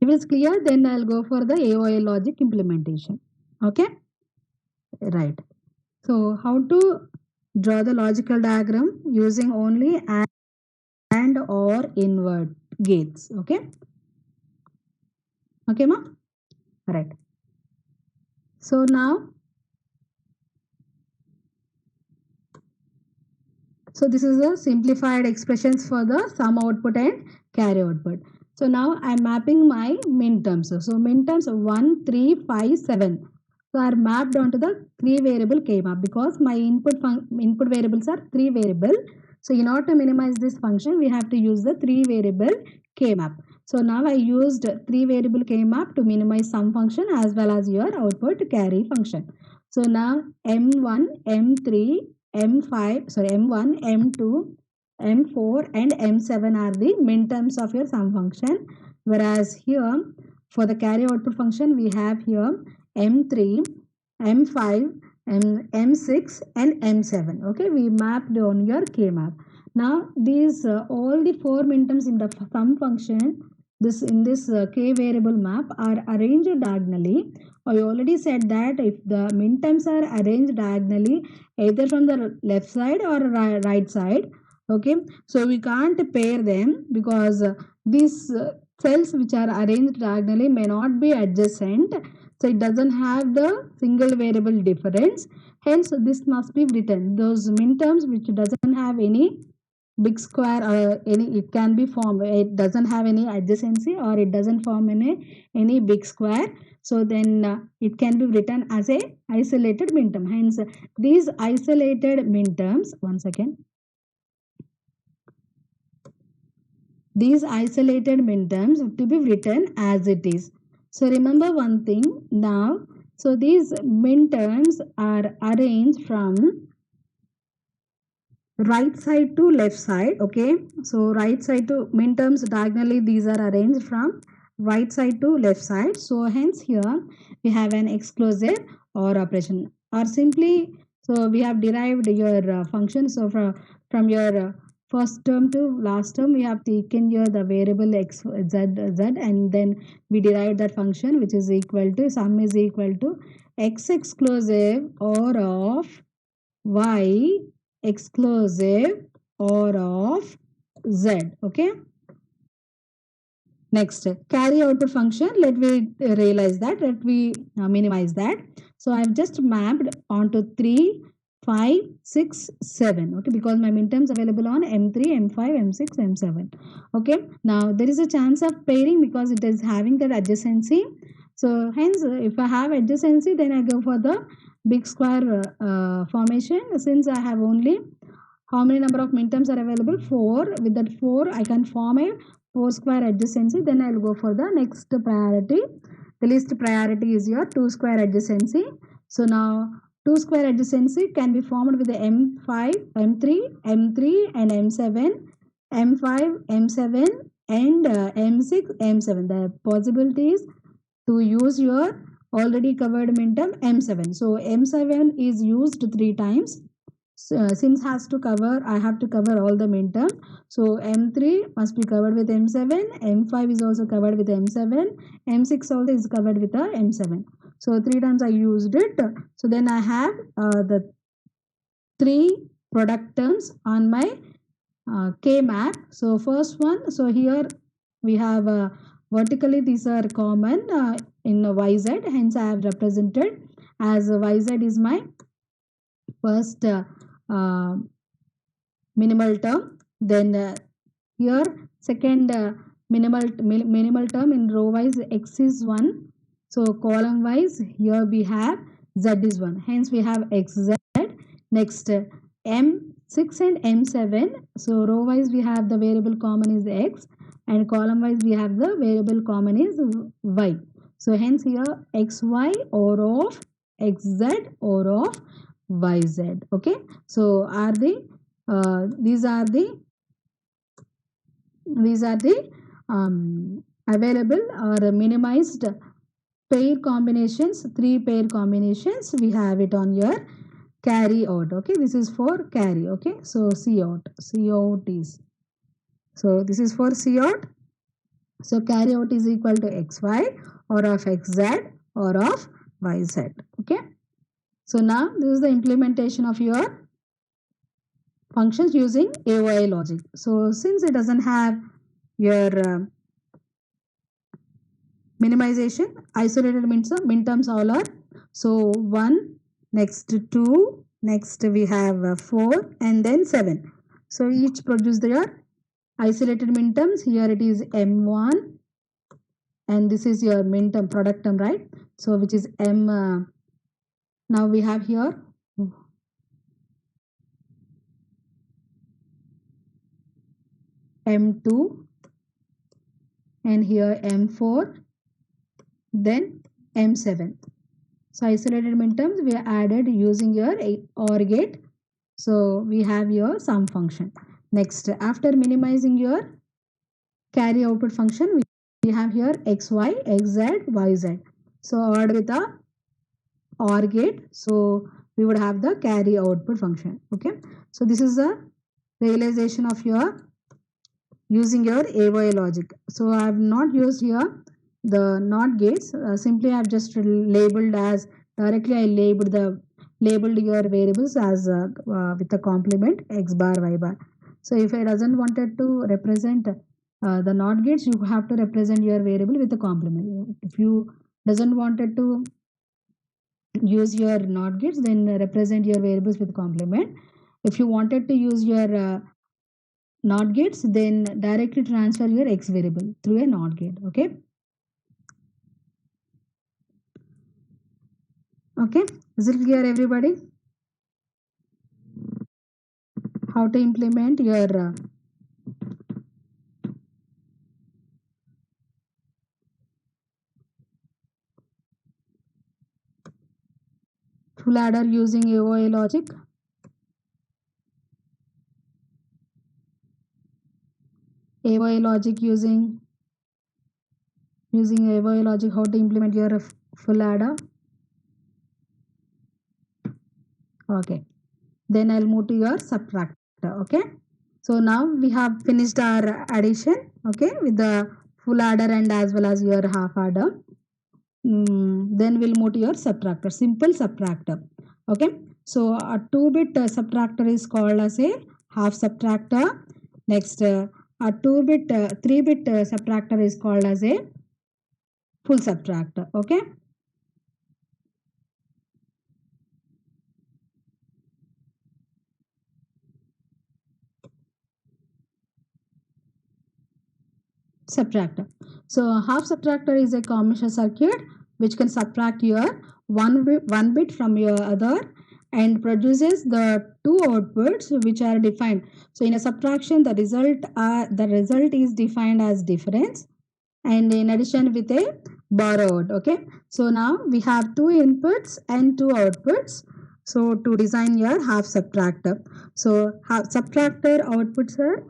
Speaker 1: If it's clear, then I'll go for the AOL logic implementation. Okay, right. So how to draw the logical diagram using only AND or invert gates. Okay, okay, ma? Right. So now, so this is the simplified expressions for the sum output and carry output. So now I'm mapping my min terms. So min terms 1, 3, 5, 7. So are mapped onto the three variable k map because my input variables are three variable. So in order to minimize this function, we have to use the three variable k map. So now I used three variable k map to minimize sum function as well as your output carry function. So now M1, M3, M5, sorry, M1, M2, M4 and M7 are the min terms of your sum function. Whereas here for the carry output function, we have here M3, M5, M6 and M7. Okay, we mapped on your K map. Now these all the four min terms in the sum function, this in this K variable map are arranged diagonally. I already said that if the min terms are arranged diagonally either from the left side or right side, okay, so we can't pair them because these cells which are arranged diagonally may not be adjacent, so it doesn't have the single variable difference. Hence this must be written, those min terms which doesn't have any big square, any, it can be formed, it doesn't have any adjacency or it doesn't form any big square, so then it can be written as a isolated minterm. Hence these isolated minterms, one second, these isolated minterms have to be written as it is. So remember one thing now. So these minterms are arranged from right side to left side. Okay, so right side to minterms diagonally, these are arranged from right side to left side. So hence here we have an exclusive or operation, or simply, so we have derived your function. So from your first term to last term, we have taken here the variable x z, and then we derived that function, which is equal to, sum is equal to x exclusive or of y exclusive or of z. Okay, next, carry output function, let me realize that, let me minimize that. So I've just mapped onto 3, 5, 6, 7. Okay, because my minterms available on m3, m5, m6, m7. Okay, now there is a chance of pairing because it is having that adjacency. So hence if I have adjacency, then I go for the big square formation. Since I have only, how many number of minterms are available? 4. With that 4, I can form a 4 square adjacency. Then I will go for the next priority. The least priority is your 2 square adjacency. So now 2 square adjacency can be formed with the M5, M3, M3 and M7, M5, M7 and M6, M7. The possibility is to use your already covered minterm M7. So M7 is used 3 times. Since has to cover, I have to cover all the minterm. So M3 must be covered with M7, M5 is also covered with M7, M6 also is covered with the M7. So 3 times I used it. So then I have the 3 product terms on my K map. So first one, so here we have vertically these are common in YZ, hence I have represented as YZ is my first uh, minimal term. Then here second minimal term in row wise, x is 1. So column wise here we have z is 1. Hence we have xz. Next m6 and m7. So row wise we have the variable common is x, and column wise we have the variable common is y. So hence here xy or of xz or of yz. Okay, so are the these are the available or minimized pair combinations, 3 pair combinations we have it on your carry out. Okay, this is for carry. Okay, so C out is, so this is for C out. So carry out is equal to xy or of xz or of yz. Okay, so now this is the implementation of your functions using AOI logic. So since it doesn't have your minimization, isolated minterms all are, so 1, next 2, next we have 4 and then 7. So each produce their isolated minterms. Here it is m1 and this is your minterm product term, right? So which is m, now we have here m2 and here m4, then m7. So isolated minterms we added using your OR gate. So we have your sum function. Next, after minimizing your carry output function, we have here xy, xz, yz. So OR with the OR gate. So we would have the carry output function. Okay. So this is the realization of your using your AOI logic. So I have not used here the NOT gates. Simply I have just labeled as, directly I labeled your variables as with a complement x bar, y bar. So if I doesn't wanted to represent the NOT gates, you have to represent your variable with a complement. If you doesn't wanted to use your NOT gates, then represent your variables with complement. If you wanted to use your not gates, then directly transfer your x variable through a not gate. Okay. Okay. Is it clear, everybody? How to implement your full adder using AOA logic? AOA logic using AOA logic, how to implement your full adder? Okay. Then I'll move to your subtractor. Okay. So now we have finished our addition. Okay, with the full adder and as well as your half adder. Then we'll move to your subtractor, simple subtractor. Okay, so a 2-bit subtractor is called as a half subtractor. Next, a 2-bit 3-bit subtractor is called as a full subtractor. Okay. Subtractor. So half subtractor is a combination circuit which can subtract your one bit from your other and produces the two outputs which are defined. So in a subtraction, the result is defined as difference, and in addition with a borrowed. Okay, so now we have two inputs and two outputs. So to design your half subtractor, so half subtractor outputs are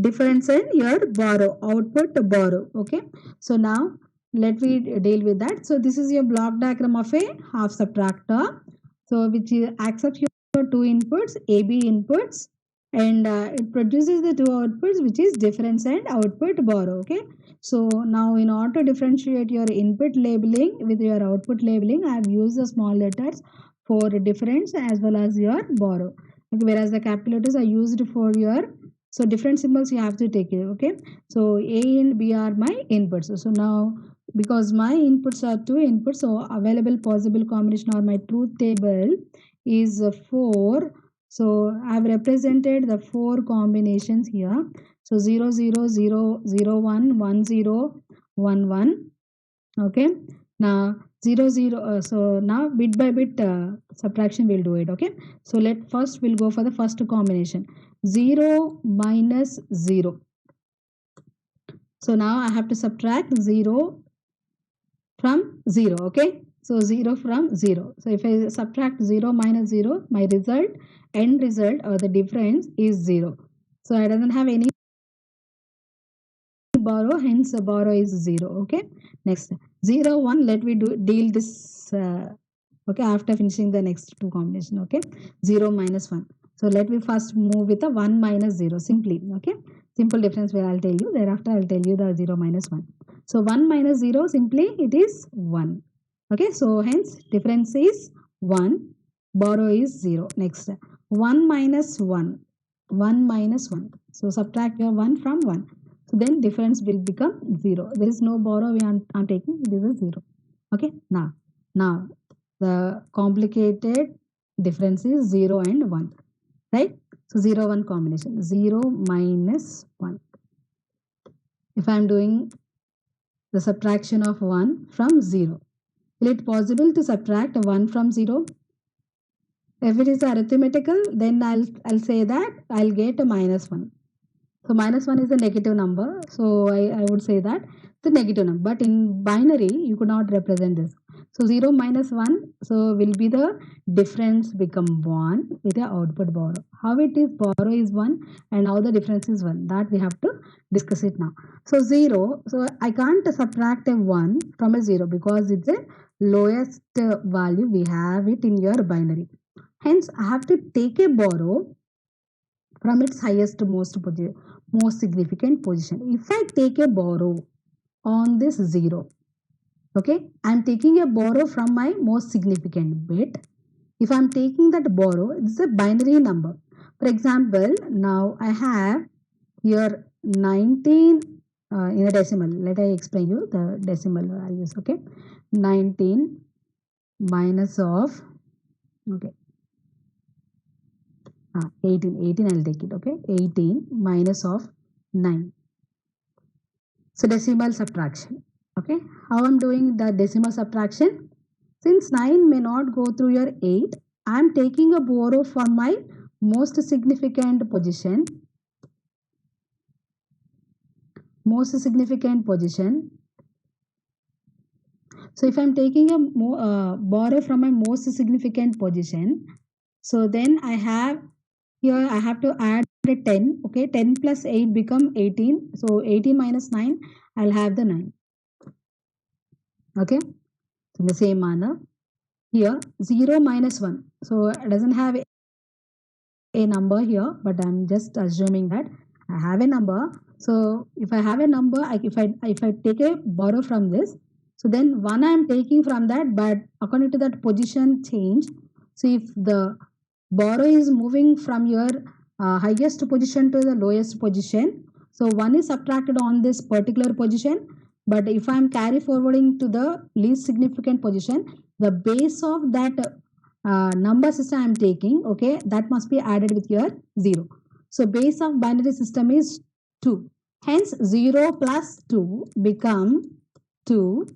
Speaker 1: difference in your borrow output to borrow. Okay, so now let me deal with that. So this is your block diagram of a half subtractor, so which accepts your two inputs, AB inputs, and it produces the two outputs which is difference and output borrow. Okay, so now in order to differentiate your input labeling with your output labeling, I have used the small letters for difference as well as your borrow. Okay, whereas the capital letters are used for your, so different symbols you have to take it. Okay, so A and B are my inputs. So now because my inputs are two inputs, so available possible combination or my truth table is 4. So I have represented the 4 combinations here. So 0 0 0 0 1 1 0 1 1. Okay, now 0 0, so now bit by bit subtraction we'll do it. Okay, so we'll go for the first combination, 0 minus 0. So now I have to subtract 0 from 0. Okay, so 0 from 0. So if I subtract 0 minus 0, my end result or the difference is 0. So I doesn't have any borrow, hence borrow is 0. Okay, next 0 1, let me deal this okay, after finishing the next two combination. Okay, 0 minus 1. So let me first move with the 1 minus 0 simply. Okay, simple difference where I'll tell you, thereafter I'll tell you the 0 minus 1. So 1 minus 0, simply it is 1. Okay, so hence difference is 1, borrow is 0. Next, 1 minus 1, 1 minus 1. So subtract your 1 from 1. So then difference will become 0. There is no borrow I'm taking, this is 0. Okay, now the complicated difference is 0 and 1, right? So 0 1 combination, 0 minus 1. If I am doing the subtraction of 1 from 0, will it possible to subtract 1 from 0? If it is arithmetical, then I'll say that I'll get a minus 1. So minus 1 is a negative number. So I would say that the negative number. But in binary, you could not represent this. So 0 minus 1, so will be the difference become 1 with the output borrow. How it is borrow is 1 and how the difference is 1. That we have to discuss it now. So 0, so I can't subtract a 1 from a 0 because it's a lowest value we have it in your binary. Hence, I have to take a borrow from its highest most significant position. If I take a borrow on this 0, okay, I'm taking a borrow from my most significant bit. If I'm taking that borrow, it's a binary number. For example, now I have here 19 in a decimal. Let I explain you the decimal values. Okay, 19 minus of, okay, 18 I'll take it. Okay, 18 minus of 9. So decimal subtraction. Okay, how I'm doing the decimal subtraction? Since 9 may not go through your 8, I'm taking a borrow from my most significant position. Most significant position. So if I'm taking a borrow from my most significant position, so then I have here I have to add a 10. Okay, 10 plus 8 become 18. So 18 minus 9, I'll have the 9. Okay, so in the same manner, here 0 minus 1. So it doesn't have a number here, but I'm just assuming that I have a number. So if I have a number, if I take a borrow from this, so then 1 I'm taking from that, but according to that position change. So if the borrow is moving from your highest position to the lowest position, so 1 is subtracted on this particular position. But if I'm carry forwarding to the least significant position, the base of that number system I'm taking, okay, that must be added with your 0. So base of binary system is 2. Hence 0 plus 2 become 2.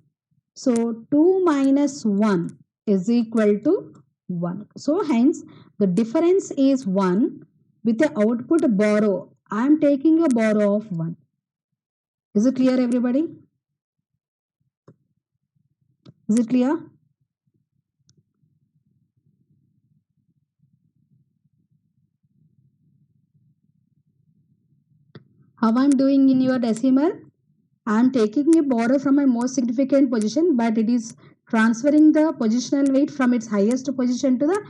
Speaker 1: So 2 minus 1 is equal to 1. So hence the difference is 1 with the output borrow. I am taking a borrow of 1. Is it clear, everybody? Is it clear? How I'm doing in your decimal? I'm taking a borrow from my most significant position, but it is transferring the positional weight from its highest position to the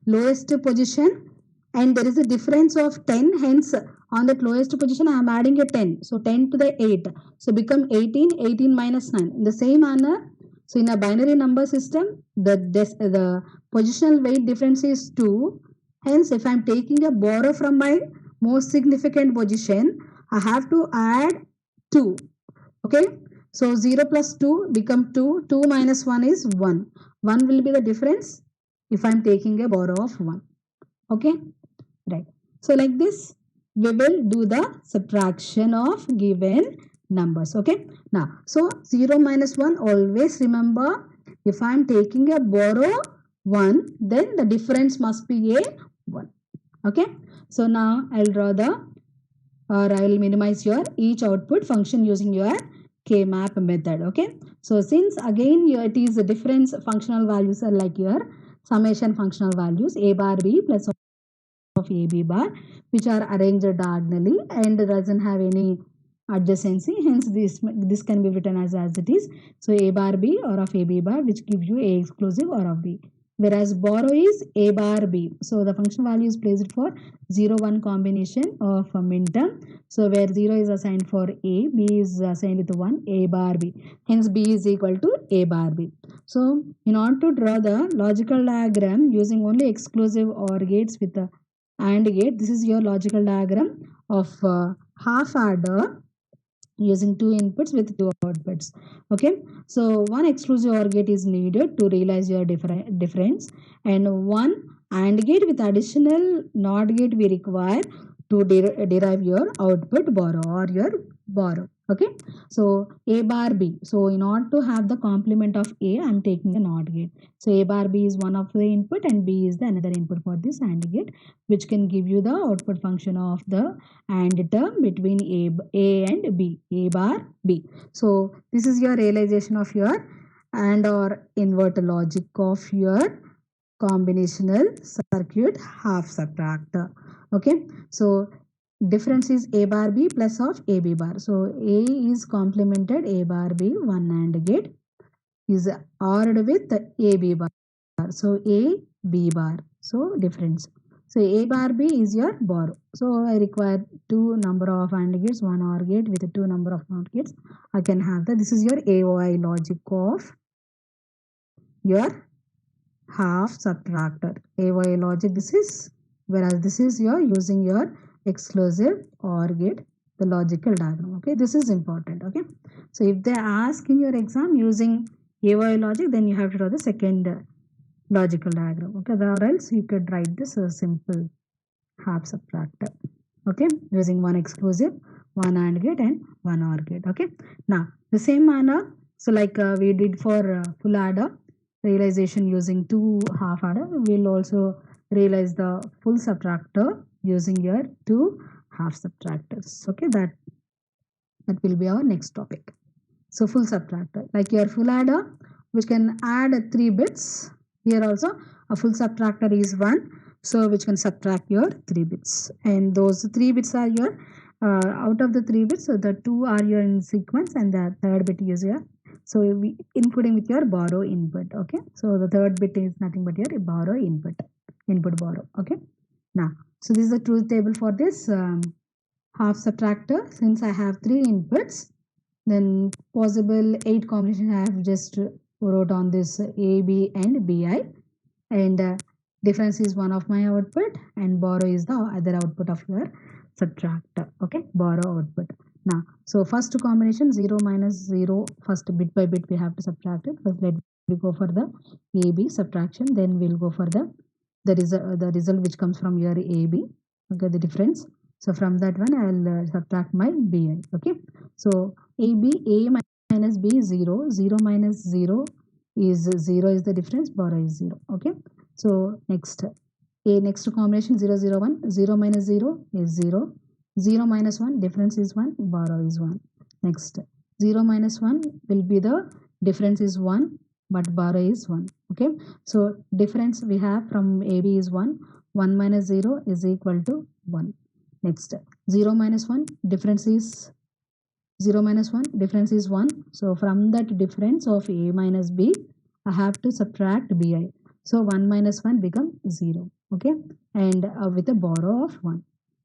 Speaker 1: lowest position, and there is a difference of 10. Hence on that lowest position I am adding a 10. So 10 to the 8, so become 18. 18 minus 9. In the same manner, so in a binary number system, the positional weight difference is 2. Hence if I am taking a borrow from my most significant position, I have to add 2. Okay, so 0 plus 2 become 2. 2 minus 1 is 1. 1 will be the difference if I'm taking a borrow of 1. Okay, right. So like this, we will do the subtraction of given numbers. Okay, now, so 0 minus 1, always remember, if I'm taking a borrow 1, then the difference must be a 1. Okay, so now I'll draw the, or I will minimize your each output function using your K-map method. Okay, so since again it is a difference functional values are like your summation functional values a bar b plus of a b bar, which are arranged diagonally and doesn't have any adjacency. Hence this can be written as it is. So a bar b or of a b bar, which gives you a exclusive or of b, whereas borrow is a bar b. So the function value is placed for 0 1 combination of a minterm. So where 0 is assigned for a, b is assigned with 1, a bar b. Hence b is equal to a bar b. So in order to draw the logical diagram using only exclusive OR gates with the AND gate, this is your logical diagram of half adder using 2 inputs with 2 outputs. Okay, so one exclusive OR gate is needed to realize your difference, and one AND gate with additional NOT gate we require to derive your output borrow or your borrow. Okay, so a bar b. So in order to have the complement of a, I'm taking a NOT gate. So a bar b is one of the input and b is the another input for this AND gate, which can give you the output function of the AND term between a and b, a bar b. So this is your realization of your AND or invert logic of your combinational circuit half subtractor. Okay, so difference is a bar b plus of a b bar. So a is complemented a bar b, one AND gate is ORed with a b bar. So a b bar. So difference. So a bar b is your borrow. So I require 2 number of AND gates, 1 OR gate with 2 number of NOT gates. I can have that. This is your AOI logic of your half subtractor. AOI logic this is, whereas this is your using your exclusive OR gate, the logical diagram. Okay, this is important. Okay, so if they ask in your exam using AOI logic, then you have to draw the second logical diagram. Okay, or else you could write this simple half subtractor. Okay, using one exclusive, one AND gate and one OR gate. Okay, now the same manner, so like we did for full adder realization using two half adder, we'll also realize the full subtractor using your two half subtractors. Okay, that will be our next topic. So full subtractor, like your full adder, which can add 3 bits. Here also a full subtractor is 1, so which can subtract your 3 bits, and those 3 bits are your out of the 3 bits, so the 2 are your in sequence and the third bit is your, so we including with your borrow input. Okay, so the third bit is nothing but your borrow input borrow. Okay, now so this is the truth table for this half subtractor. Since I have 3 inputs, then possible 8 combinations I have just wrote on this A, B and BI, and difference is one of my output and borrow is the other output of your subtractor. Okay, borrow output. Now, so first combination 0 minus 0, first bit by bit we have to subtract it. First let me go for the AB subtraction, then we'll go for the result which comes from your AB. Okay, the difference. So from that one I'll subtract my BI. Okay, so A minus B is 0, 0 minus 0 is 0 is the difference, borrow is 0. Okay, so next combination 0 0 1, 0 minus 0 is 0, 0 minus 1 difference is 1, borrow is 1. Next 0 minus 1 will be the difference is 1 but borrow is 1. Okay, so difference we have from AB is 1, 1 minus 0 is equal to 1. Next 0 minus 1 difference is 0 minus 1 difference is 1, so from that difference of A minus B I have to subtract BI, so 1 minus 1 become 0. Okay, and with a borrow of 1,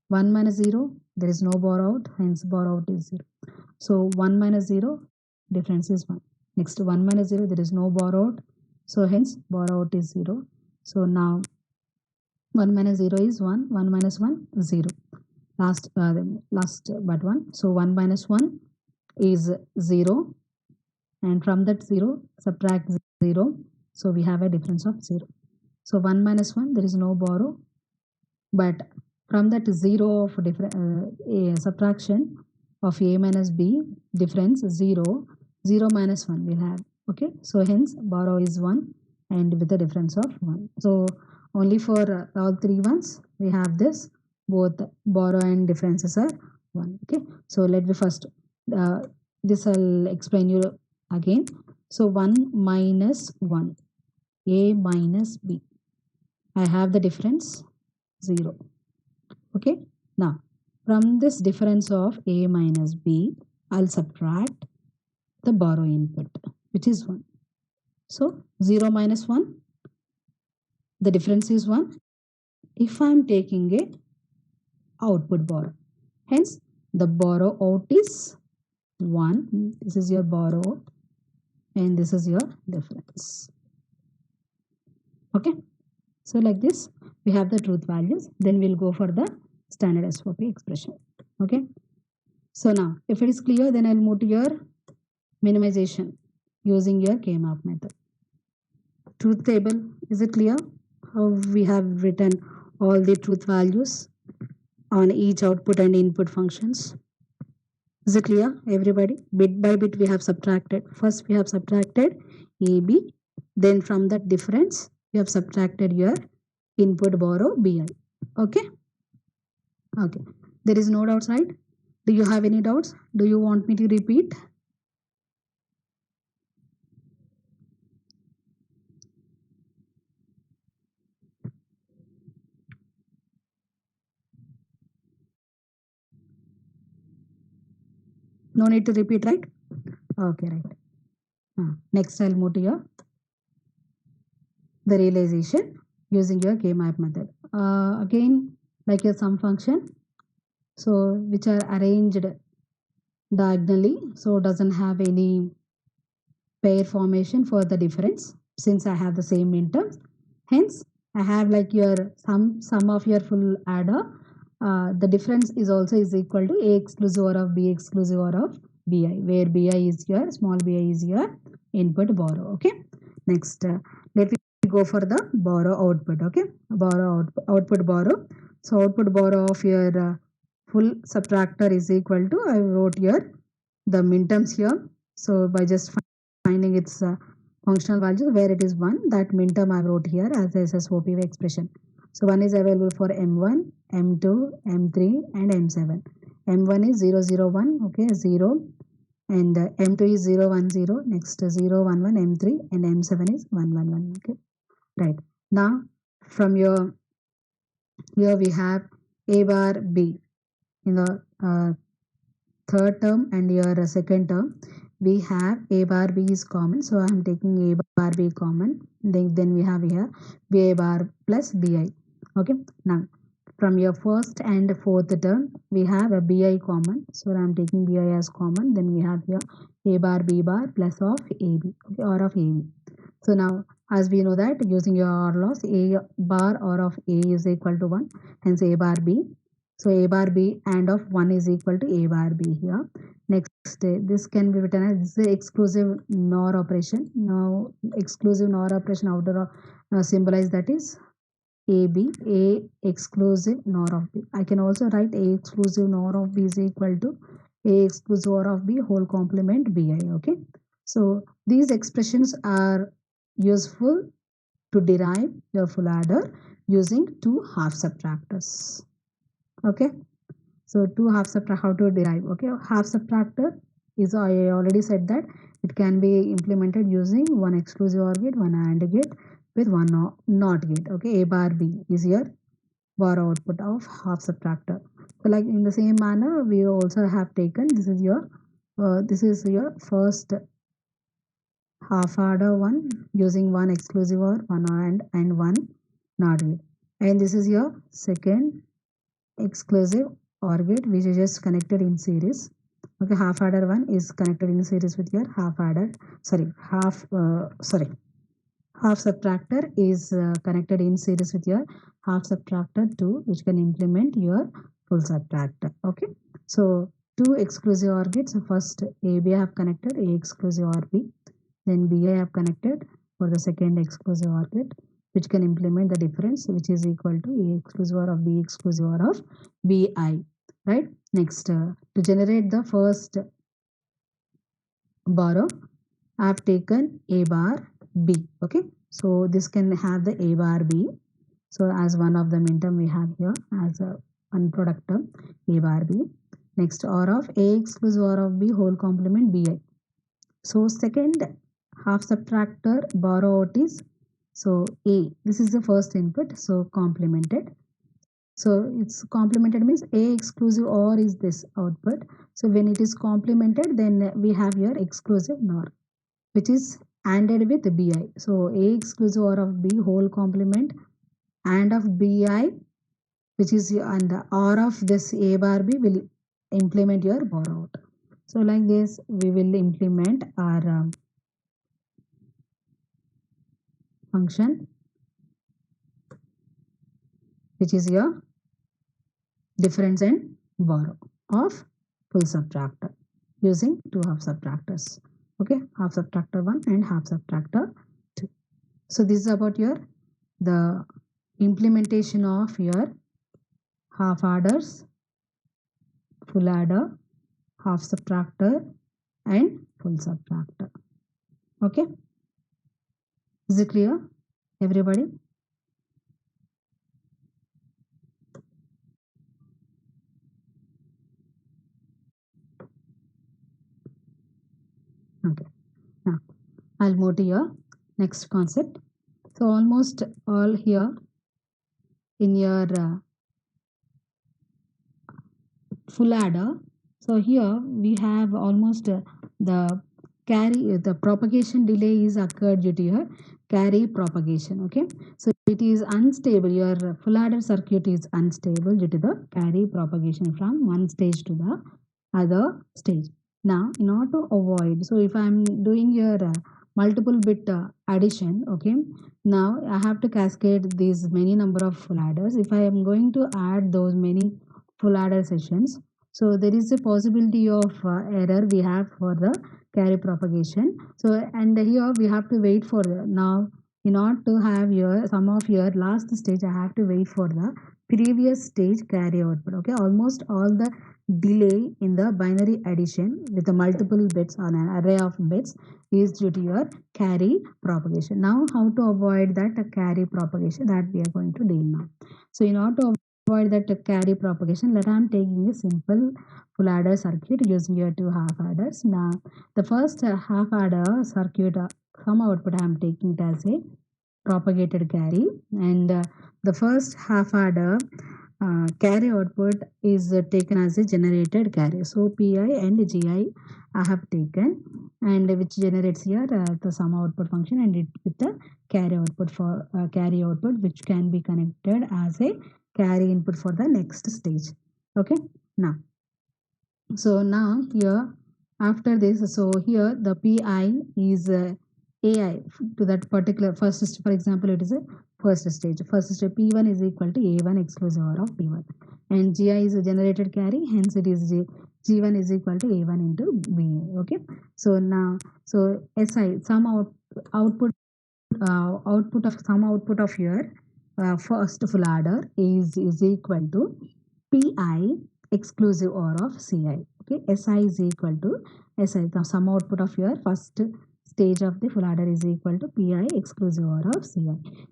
Speaker 1: 1 minus 0 there is no borrow out, hence borrow out is 0, so 1 minus 0 difference is 1. Next 1 minus 0 there is no borrow out, so hence borrow out is 0. So now 1 minus 0 is 1, 1 minus 1 0, last but 1, so 1 minus 1 is 0, and from that 0 subtract 0, so we have a difference of 0. So 1 minus 1 there is no borrow, but from that 0 of subtraction of A minus B difference 0, 0 minus 1 will have. Okay, so hence borrow is 1 and with a difference of 1. So only for all 3 ones we have this, both borrow and differences are 1. Okay, so let me first this I'll explain you again. So 1 minus 1, A minus B, I have the difference 0. Okay, now from this difference of A minus B I'll subtract the borrow input which is 1. So 0 minus 1, the difference is 1 if I am taking a output borrow, hence the borrow out is 1. This is your borrow out and this is your difference. Okay, so like this we have the truth values, then we'll go for the standard SOP expression. Okay, so now if it is clear, then I'll move to your minimization using your K-map method. Truth table, is it clear how we have written all the truth values on each output and input functions? Is it clear, everybody? Bit by bit we have subtracted. First we have subtracted AB, then from that difference we have subtracted your input borrow BI. Okay, okay, there is no doubts, right? Do you have any doubts? Do you want me to repeat? No need to repeat, right? Okay, right. Next I'll move to your the realization using your K-map method. Again, like your sum function, so which are arranged diagonally, so doesn't have any pair formation for the difference since I have the same midterms. Hence I have like your sum of your full adder, the difference is also is equal to A exclusive OR of B exclusive OR of BI, where BI is your small bi is your input borrow. Okay, next let me go for the borrow output. Okay, borrow output borrow. So output bar of your full subtractor is equal to, I wrote here the minterms here. So by just finding its functional value where it is 1, that minterm I wrote here as SSOP expression. So 1 is available for M1, M2, M3 and M7. M1 is 0, 0, 1, okay, 0, and M2 is 0, 1, 0, next 0, 1, 1, M3, and M7 is 1, 1, 1, okay, right. Now from your, here we have A bar B in the third term and your second term. We have A bar B is common, so I am taking A bar B common. Then we have here B A bar plus BI. Okay, now from your first and fourth term we have a BI common, so I am taking BI as common. Then we have here A bar B bar plus of AB, okay, or of AB. So now as we know that using your OR laws, A bar or of A is equal to 1, hence A bar B. So A bar B and of 1 is equal to A bar B here. Next, this can be written as, this is exclusive NOR operation. Now exclusive NOR operation, how to symbolize that is AB, A exclusive NOR of B. I can also write A exclusive NOR of B is equal to A exclusive NOR of B whole complement BI. Okay. So these expressions are useful to derive your full adder using two half subtractors. Okay. So two half subtractor, how to derive? Okay, half subtractor is, I already said that it can be implemented using one exclusive OR gate, one AND gate with one NOT gate. Okay, A bar B is your bar output of half subtractor. So like in the same manner, we also have taken, this is your first half adder one using one exclusive OR, one AND and one NOT gate, and this is your second exclusive OR gate which is just connected in series. Okay, half adder one is connected in series with your half adder, half subtractor is connected in series with your half subtractor 2, which can implement your full subtractor. Okay, so two exclusive OR gates. So first AB I have connected, A exclusive OR B, then BI I have connected for the second exclusive OR gate, which can implement the difference, which is equal to A exclusive OR of B exclusive OR of BI. Right. Next, to generate the first borrow, I have taken A bar B. Okay. So this can have the A bar B. So as one of the minterm we have here as a one product term A bar B. Next, OR of A exclusive OR of B whole complement BI. So second half subtractor borrow out is, so A, this is the first input, so complemented. So it's complemented means A exclusive OR is this output. So when it is complemented, then we have here exclusive NOR, which is ANDed with BI. So A exclusive OR of B whole complement AND of BI, which is, and the OR of this A bar B will implement your borrow out. So like this, we will implement our function, which is your difference and borrow of full subtractor using two half subtractors. Okay, half subtractor 1 and half subtractor 2. So this is about your the implementation of your half adders, full adder, half subtractor and full subtractor. Okay, is it clear everybody? Okay, now I'll move to your next concept. So almost all here in your full adder. So here we have almost the carry, the propagation delay is occurred due to your carry propagation. Okay, so it is unstable, your full adder circuit is unstable due to the carry propagation from one stage to the other stage. Now in order to avoid, so if I'm doing your multiple bit addition, okay, now I have to cascade these many number of full adders. If I am going to add those many full adder sessions, so there is a possibility of error we have for the carry propagation. So and here we have to wait for now, in order to have your some of your last stage, I have to wait for the previous stage carry output. Okay, almost all the delay in the binary addition with the multiple bits on an array of bits is due to your carry propagation. Now how to avoid that carry propagation, that we are going to deal now. So in order to avoid that carry propagation, let I am taking a simple full adder circuit using your two half adders. Now the first half adder circuit, some output I am taking it as a propagated carry, and the first half adder carry output is taken as a generated carry. So pi and gi I have taken, and which generates here the sum output function, and it with the carry output for carry output, which can be connected as a carry input for the next stage. Okay, now so now here after this, so here the pi is ai to that particular first, for example it is a first stage. First stage p1 is equal to a1 exclusive OR of p1, and gi is a generated carry, hence it is g1 is equal to a1 into ba. Okay, so now so si some output of some output of your first full adder is equal to pi exclusive OR of ci. Okay, si is equal to si, the sum output of your first stage of the full adder is equal to pi exclusive OR of ci.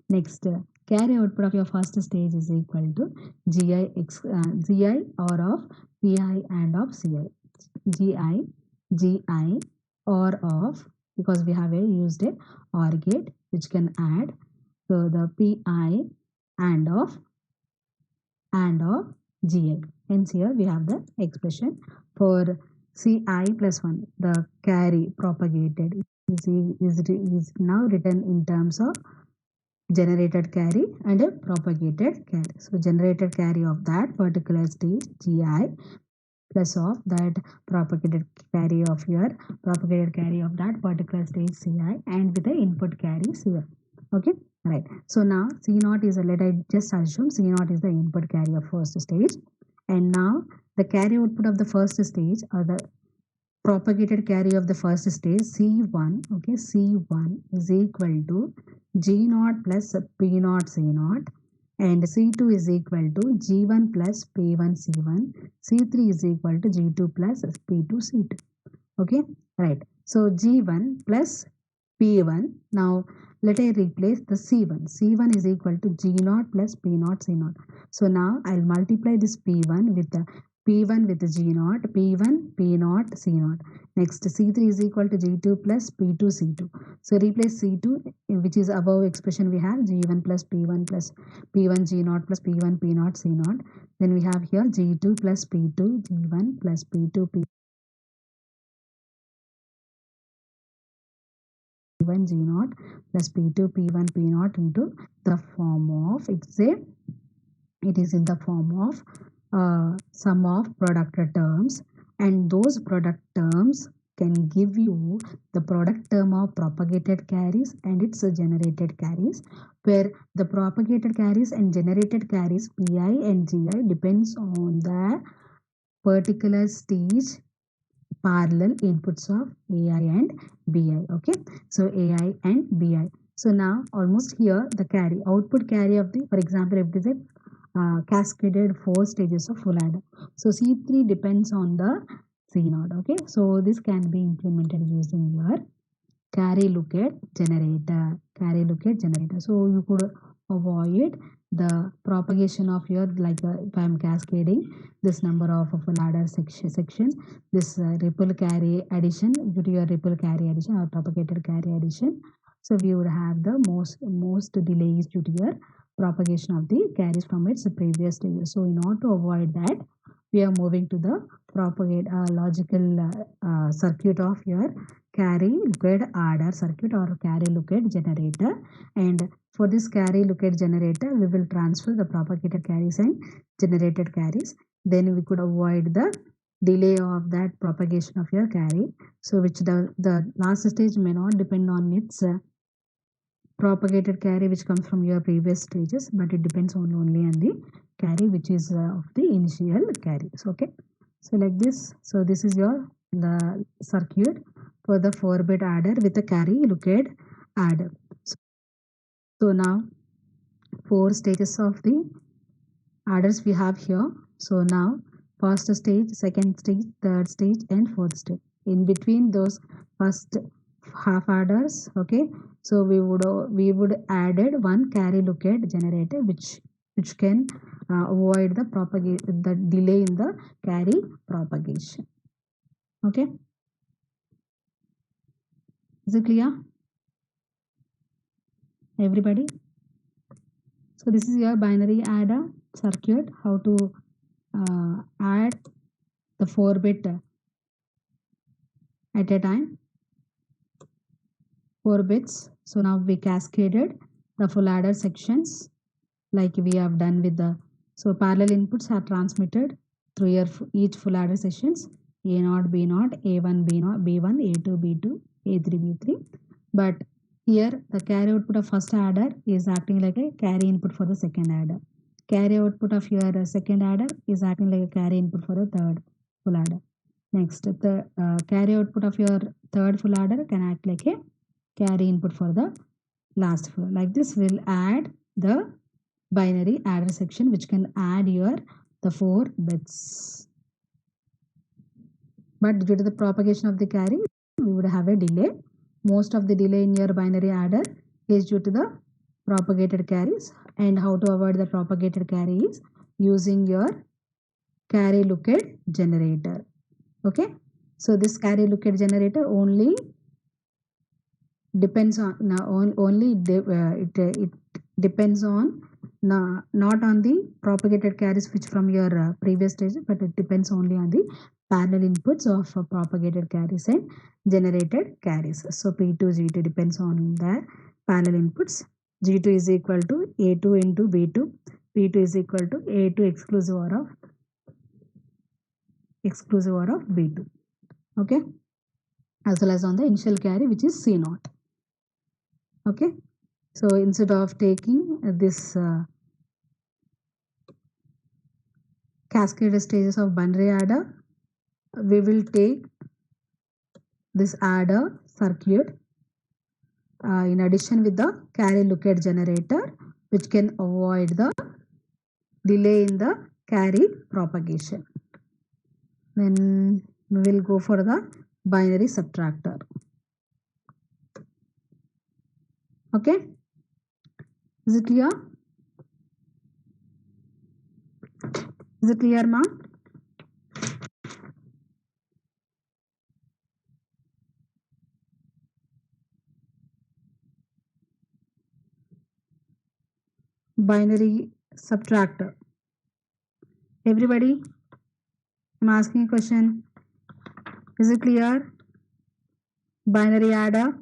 Speaker 1: Next, carry output of your first stage is equal to gi OR of pi and of ci. gi OR of, because we have used a OR gate which can add, so the pi and of gi. Hence here we have the expression for ci plus 1, the carry propagated is now written in terms of generated carry and a propagated carry. So generated carry of that particular stage gi plus of that propagated carry of that particular stage ci, and with the input carries here. Okay, right. So now c naught is, let I just assume c naught is the input carry of first stage, and now the carry output of the first stage, or the propagated carry of the first stage c1. Okay, c1 is equal to g naught plus p naught c naught, and c2 is equal to g1 plus p1 c1, c3 is equal to g2 plus p2 c2. Okay, right. So g1 plus p1, now let I replace the c1. c1 is equal to g0 plus p0 c0. So now I'll multiply this p1 with the g0, p1 p0 c0. Next, c3 is equal to g2 plus p2 c2. So replace c2, which is above expression, we have g1 plus p1 plus p1 g0 plus p1 p0 c0. Then we have here g2 plus p2 g1 plus p2 p1 g0 plus p2 p1 p0 into the form of, it is in the form of sum of product terms, and those product terms can give you the product term of propagated carries and its generated carries, where the propagated carries and generated carries pi and gi depends on the particular stage parallel inputs of ai and bi. Okay, so ai and bi. So now almost here the carry output carry of the, for example, if it is a cascaded 4 stages of full adder, so c3 depends on the c0. Okay, so this can be implemented using your carry locate generator. So you could avoid the propagation of your, like if I am cascading this number of full adder section, this ripple carry addition, due to your ripple carry addition or propagated carry addition, so we would have the most delays due to your propagation of the carries from its previous stages. So in order to avoid that, we are moving to the propagate logical circuit of your carry locate adder circuit or carry locate generator. And for this carry locate generator, we will transfer the propagated carries and generated carries. Then we could avoid the delay of that propagation of your carry, so which the last stage may not depend on its propagated carry which comes from your previous stages, but it depends only on the carry which is of the initial carries. Okay, so like this. So this is your the circuit for the 4-bit adder with the carry locate adder. So now 4 stages of the adders we have here. So now first stage, second stage, third stage, and fourth stage. In between those first half adders, okay. So we would added one carry locate generator, which can avoid the delay in the carry propagation. Okay, is it clear, everybody? So this is your binary adder circuit. How to add the 4-bit at a time, 4 bits. So now we cascaded the full adder sections like we have done with the, so parallel inputs are transmitted through your each full adder sessions, A0, B0, A1, B0, B1, A2, B2, A3, B3. But here the carry output of first adder is acting like a carry input for the second adder. Carry output of your second adder is acting like a carry input for the third full adder. Next, the carry output of your third full adder can act like a carry input for the last full. Like this, we'll add the binary adder section, which can add your the 4 bits. But due to the propagation of the carry, we would have a delay. Most of the delay in your binary adder is due to the propagated carries. And how to avoid the propagated carry is using your carry locate generator. Okay, so this carry locate generator only depends on it depends on not on the propagated carries which from your previous stage, but it depends only on the parallel inputs of propagated carries and generated carries. So P2 G2 depends on the parallel inputs. G2 is equal to A2 into B2. P2 is equal to A2 exclusive or of B2. Okay, as well as on the initial carry, which is C0. Okay, so instead of taking this cascade stages of binary adder, we will take this adder circuit in addition with the carry locate generator, which can avoid the delay in the carry propagation. Then we will go for the binary subtractor. Okay, is it clear? Is it clear, ma? Binary subtractor. Everybody, I'm asking a question. Is it clear? Binary adder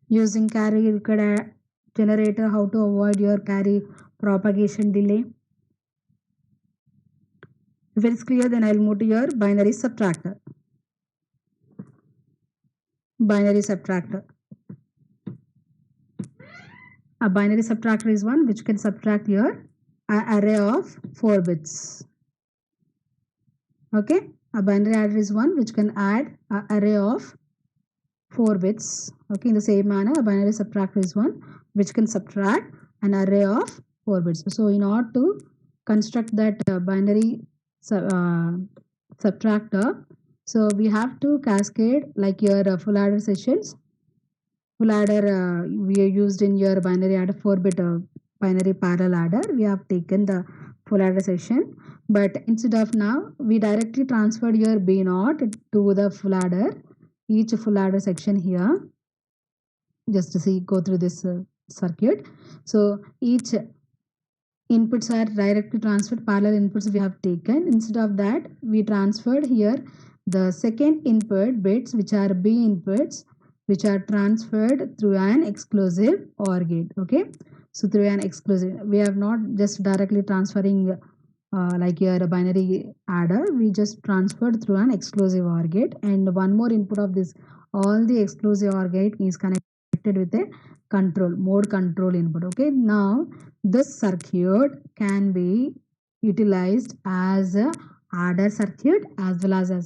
Speaker 1: using carry locate generator, how to avoid your carry propagation delay. If it's clear, then I'll move to your binary subtractor. Binary subtractor. A binary subtractor is one which can subtract your array of 4 bits. Okay, a binary adder is one which can add an array of 4 bits. Okay, in the same manner, a binary subtractor is one which can subtract an array of 4 bits. So in order to construct that binary subtractor, so we have to cascade like your full adder sessions. Full adder we are used in your binary adder 4-bit binary parallel adder. We have taken the full adder session, but instead of now we directly transferred your B0 to the full adder, each full adder section here. Just to see, go through this circuit. So each inputs are directly transferred, parallel inputs we have taken. Instead of that, we transferred here the second input bits, which are B inputs, which are transferred through an exclusive OR gate. Okay, so through an exclusive, we have not just directly transferring like your binary adder, we just transferred through an exclusive OR gate. And one more input of this, all the exclusive OR gate is connected with a mode control input. Okay, now this circuit can be utilized as a adder circuit as well as a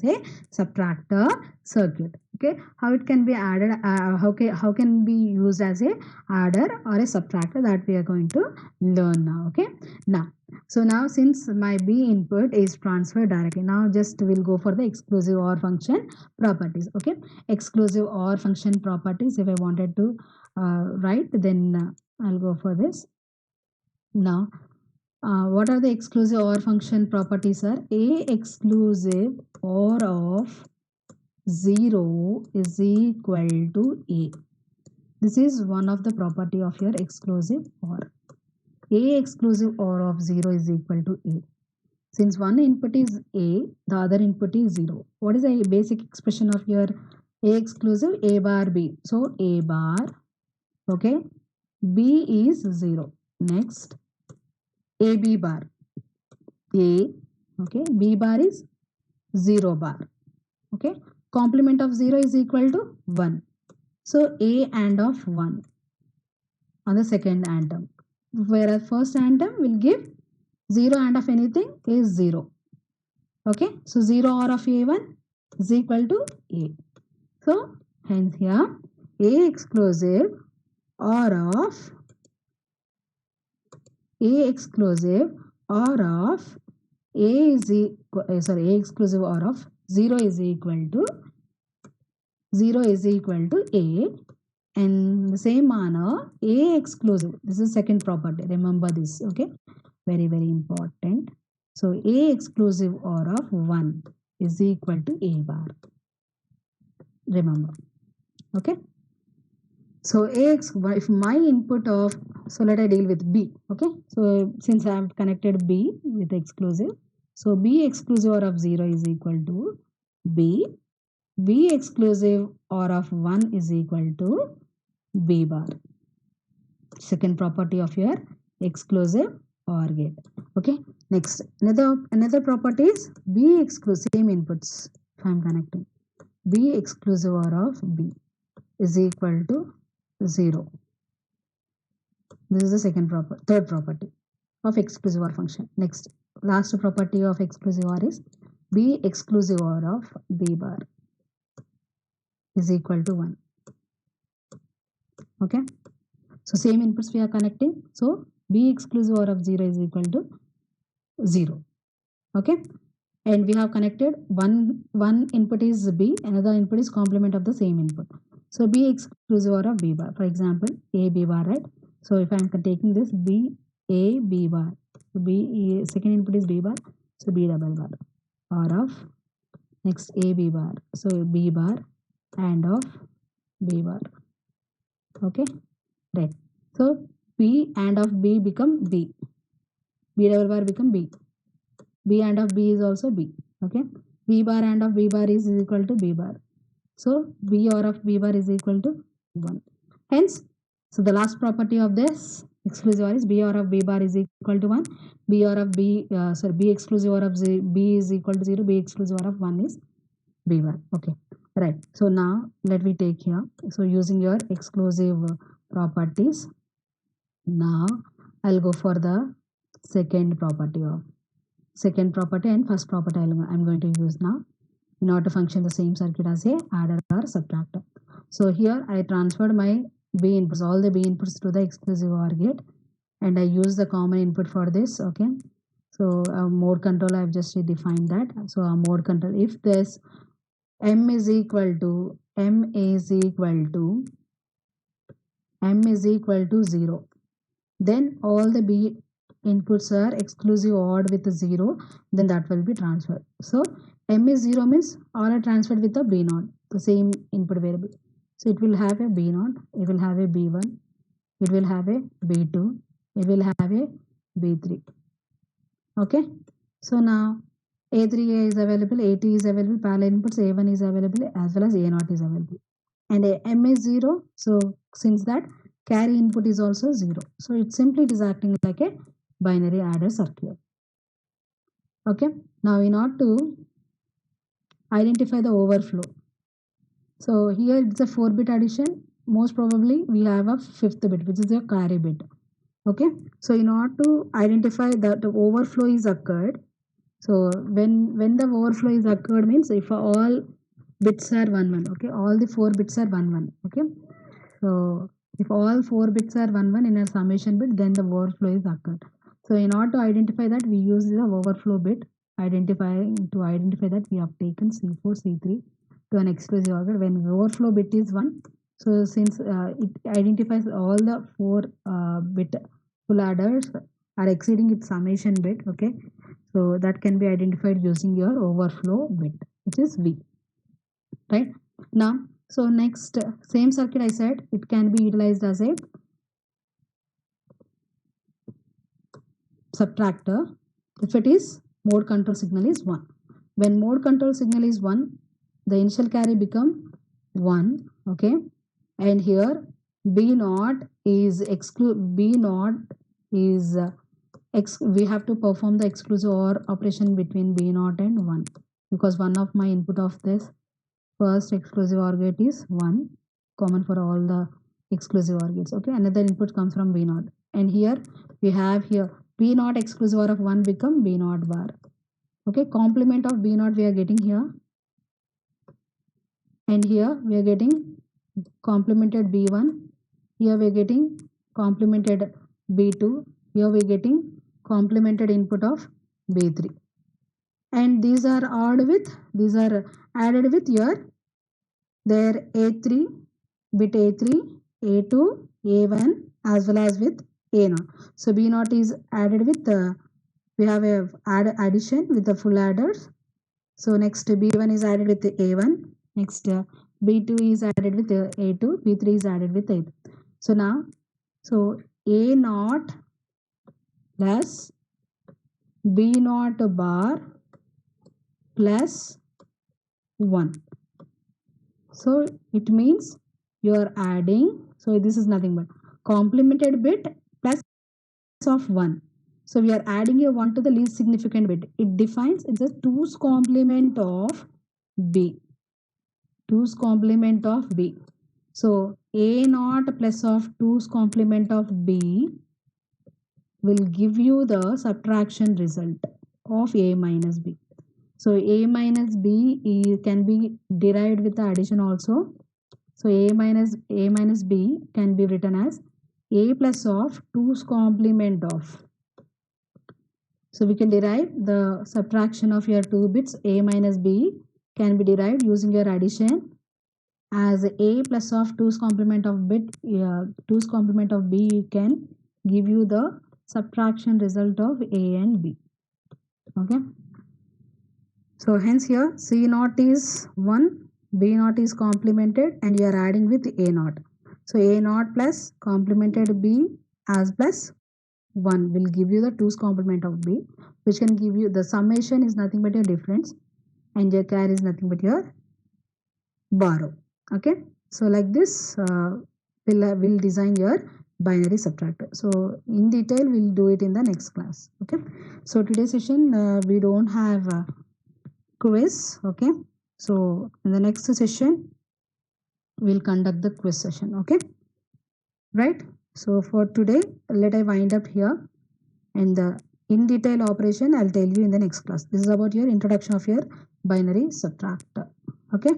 Speaker 1: subtractor circuit. Okay, how it can be added, how can be used as a adder or a subtractor, that we are going to learn now. Okay, now, so now since my b input is transferred directly, now just we'll go for the exclusive OR function properties. Okay, exclusive OR function properties, if I wanted to write, then I'll go for this. Now what are the exclusive OR function properties? Are a exclusive OR of 0 is equal to a. This is one of the property of your exclusive OR. A exclusive OR of 0 is equal to a. Since one input is a, the other input is 0. What is the basic expression of your a exclusive? A bar b. So a bar, okay, b is 0. Next, a b bar, a, okay, b bar is 0 bar. Okay, complement of 0 is equal to 1. So a and of 1 on the second AND term, whereas first AND term will give 0 and of anything is 0. Okay, so 0 OR of a1 is equal to a. So hence here a exclusive OR of a exclusive OR of a is a exclusive OR of 0 is equal to a. In the same manner, a exclusive, this is second property, remember this. Okay, very important. So a exclusive OR of 1 is equal to a bar, remember. Okay, so if my input of, so let I deal with b. Okay, so since I have connected b with exclusive, so b exclusive OR of 0 is equal to b exclusive OR of 1 is equal to b bar, second property of your exclusive OR gate. Okay, next, another property is b exclusive, same inputs. If I am connecting b exclusive OR of b is equal to 0. This is the third property of exclusive OR function. Next, last property of exclusive OR is b exclusive OR of b bar is equal to 1. Okay, so same inputs we are connecting. So b exclusive OR of 0 is equal to 0. Okay, and we have connected one input is b, another input is complement of the same input. So b exclusive OR of b bar, for example a b bar, right? So if I am taking this b a b bar, so b, second input is b bar, so b double bar, OR of next a b bar, so b bar and of b bar. Okay, right. So b and of b become b double bar become b and of b is also b. Okay, b bar and of b bar is equal to b bar, so b OR of b bar is equal to 1. Hence, so the last property of this exclusive OR is b OR of b bar is equal to 1, b OR of b, b exclusive OR of b is equal to 0, b exclusive OR of 1 is b bar. Okay, right. So now let me take here, so using your exclusive properties, now I'll go for the second property and first property I'm going to use now in order to function the same circuit as a adder or subtractor. So here I transferred my b inputs, all the b inputs to the exclusive OR gate, and I use the common input for this. Okay, so mode control, I've just defined that. So mode control, if this m is equal to 0, then all the b inputs are exclusive OR with 0, then that will be transferred. So m is 0 means all are transferred with a b naught, the same input variable. So it will have a b naught, it will have a b1, it will have a b2, it will have a b3. Okay, so now a3 is available, a2 is available, parallel inputs a1 is available as well as a0 is available, and m is 0. So since that carry input is also 0, so it simply is acting like a binary adder circuit. Okay, now in order to identify the overflow, so here it's a 4-bit addition, most probably we have a 5th bit, which is a carry bit. Okay, so in order to identify that the overflow is occurred, so when the overflow is occurred means if all bits are 1 1. Okay, all the 4 bits are 1 1. Okay, so if all 4 bits are 1 1 in a summation bit, then the overflow is occurred. So in order to identify that, we use the overflow bit identify that we have taken C4 C3 to an exclusive OR. When overflow bit is 1, so since it identifies all the 4 bit full adders are exceeding its summation bit. Okay, so that can be identified using your overflow bit, which is V. Right now, so next same circuit I said it can be utilized as a subtractor if it is mode control signal is 1. When mode control signal is 1, the initial carry become 1. Okay, and here B naught is we have to perform the exclusive OR operation between B naught and 1, because one of my input of this first exclusive OR gate is 1, common for all the exclusive OR gates. Okay, another input comes from B naught, and here we have here B naught exclusive OR of 1 become B naught bar. Okay, complement of B naught we are getting here, and here we are getting complemented B1, here we are getting complemented B2, here we are getting complemented input of B3, and these are added with your their A3, bit A3, A2, A1 as well as with A0. So B0 is added with we have a addition with the full adders. So next B1 is added with A1, next B2 is added with A2, B3 is added with A2. So now, so A0 plus B0 bar plus 1. So it means you are adding, so this is nothing but complemented bit plus of 1. So we are adding a 1 to the least significant bit. It defines it's a 2's complement of B. 2's complement of B. So A naught plus of 2's complement of B will give you the subtraction result of A minus B. So A minus B can be derived with the addition also. So A minus B can be written as A plus of 2's complement of. So we can derive the subtraction of your 2 bits A minus B can be derived using your addition as A plus of 2's complement of bit 2's complement of B can give you the subtraction result of A and B. Okay. So hence here C naught is 1, B naught is complemented, and you are adding with A naught. So A naught plus complemented B as plus 1 will give you the 2's complement of B, which can give you the summation is nothing but your difference, and your carry is nothing but your borrow. Okay, so like this we'll design your binary subtractor. So in detail we'll do it in the next class. Okay, so today's session we don't have quiz. Okay, so in the next session we'll conduct the quiz session. Okay, right? So for today let I wind up here, and the in detail operation I'll tell you in the next class. This is about your introduction of your binary subtractor. Okay,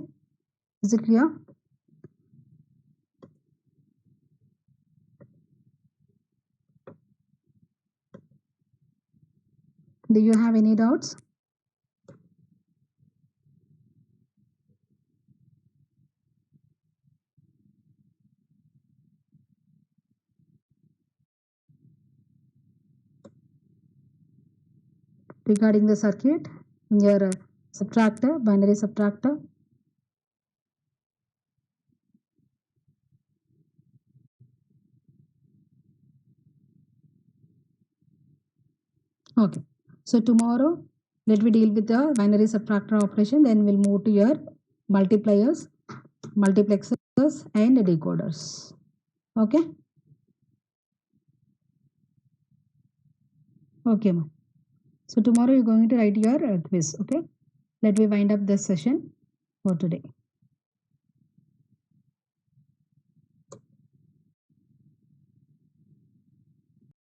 Speaker 1: is it clear? Do you have any doubts? Regarding the circuit, your subtractor, binary subtractor? Okay, so tomorrow let me deal with the binary subtractor operation, then we'll move to your multipliers, multiplexers and decoders. Okay, okay ma'am. So tomorrow you're going to write your quiz. Okay, let me wind up this session for today.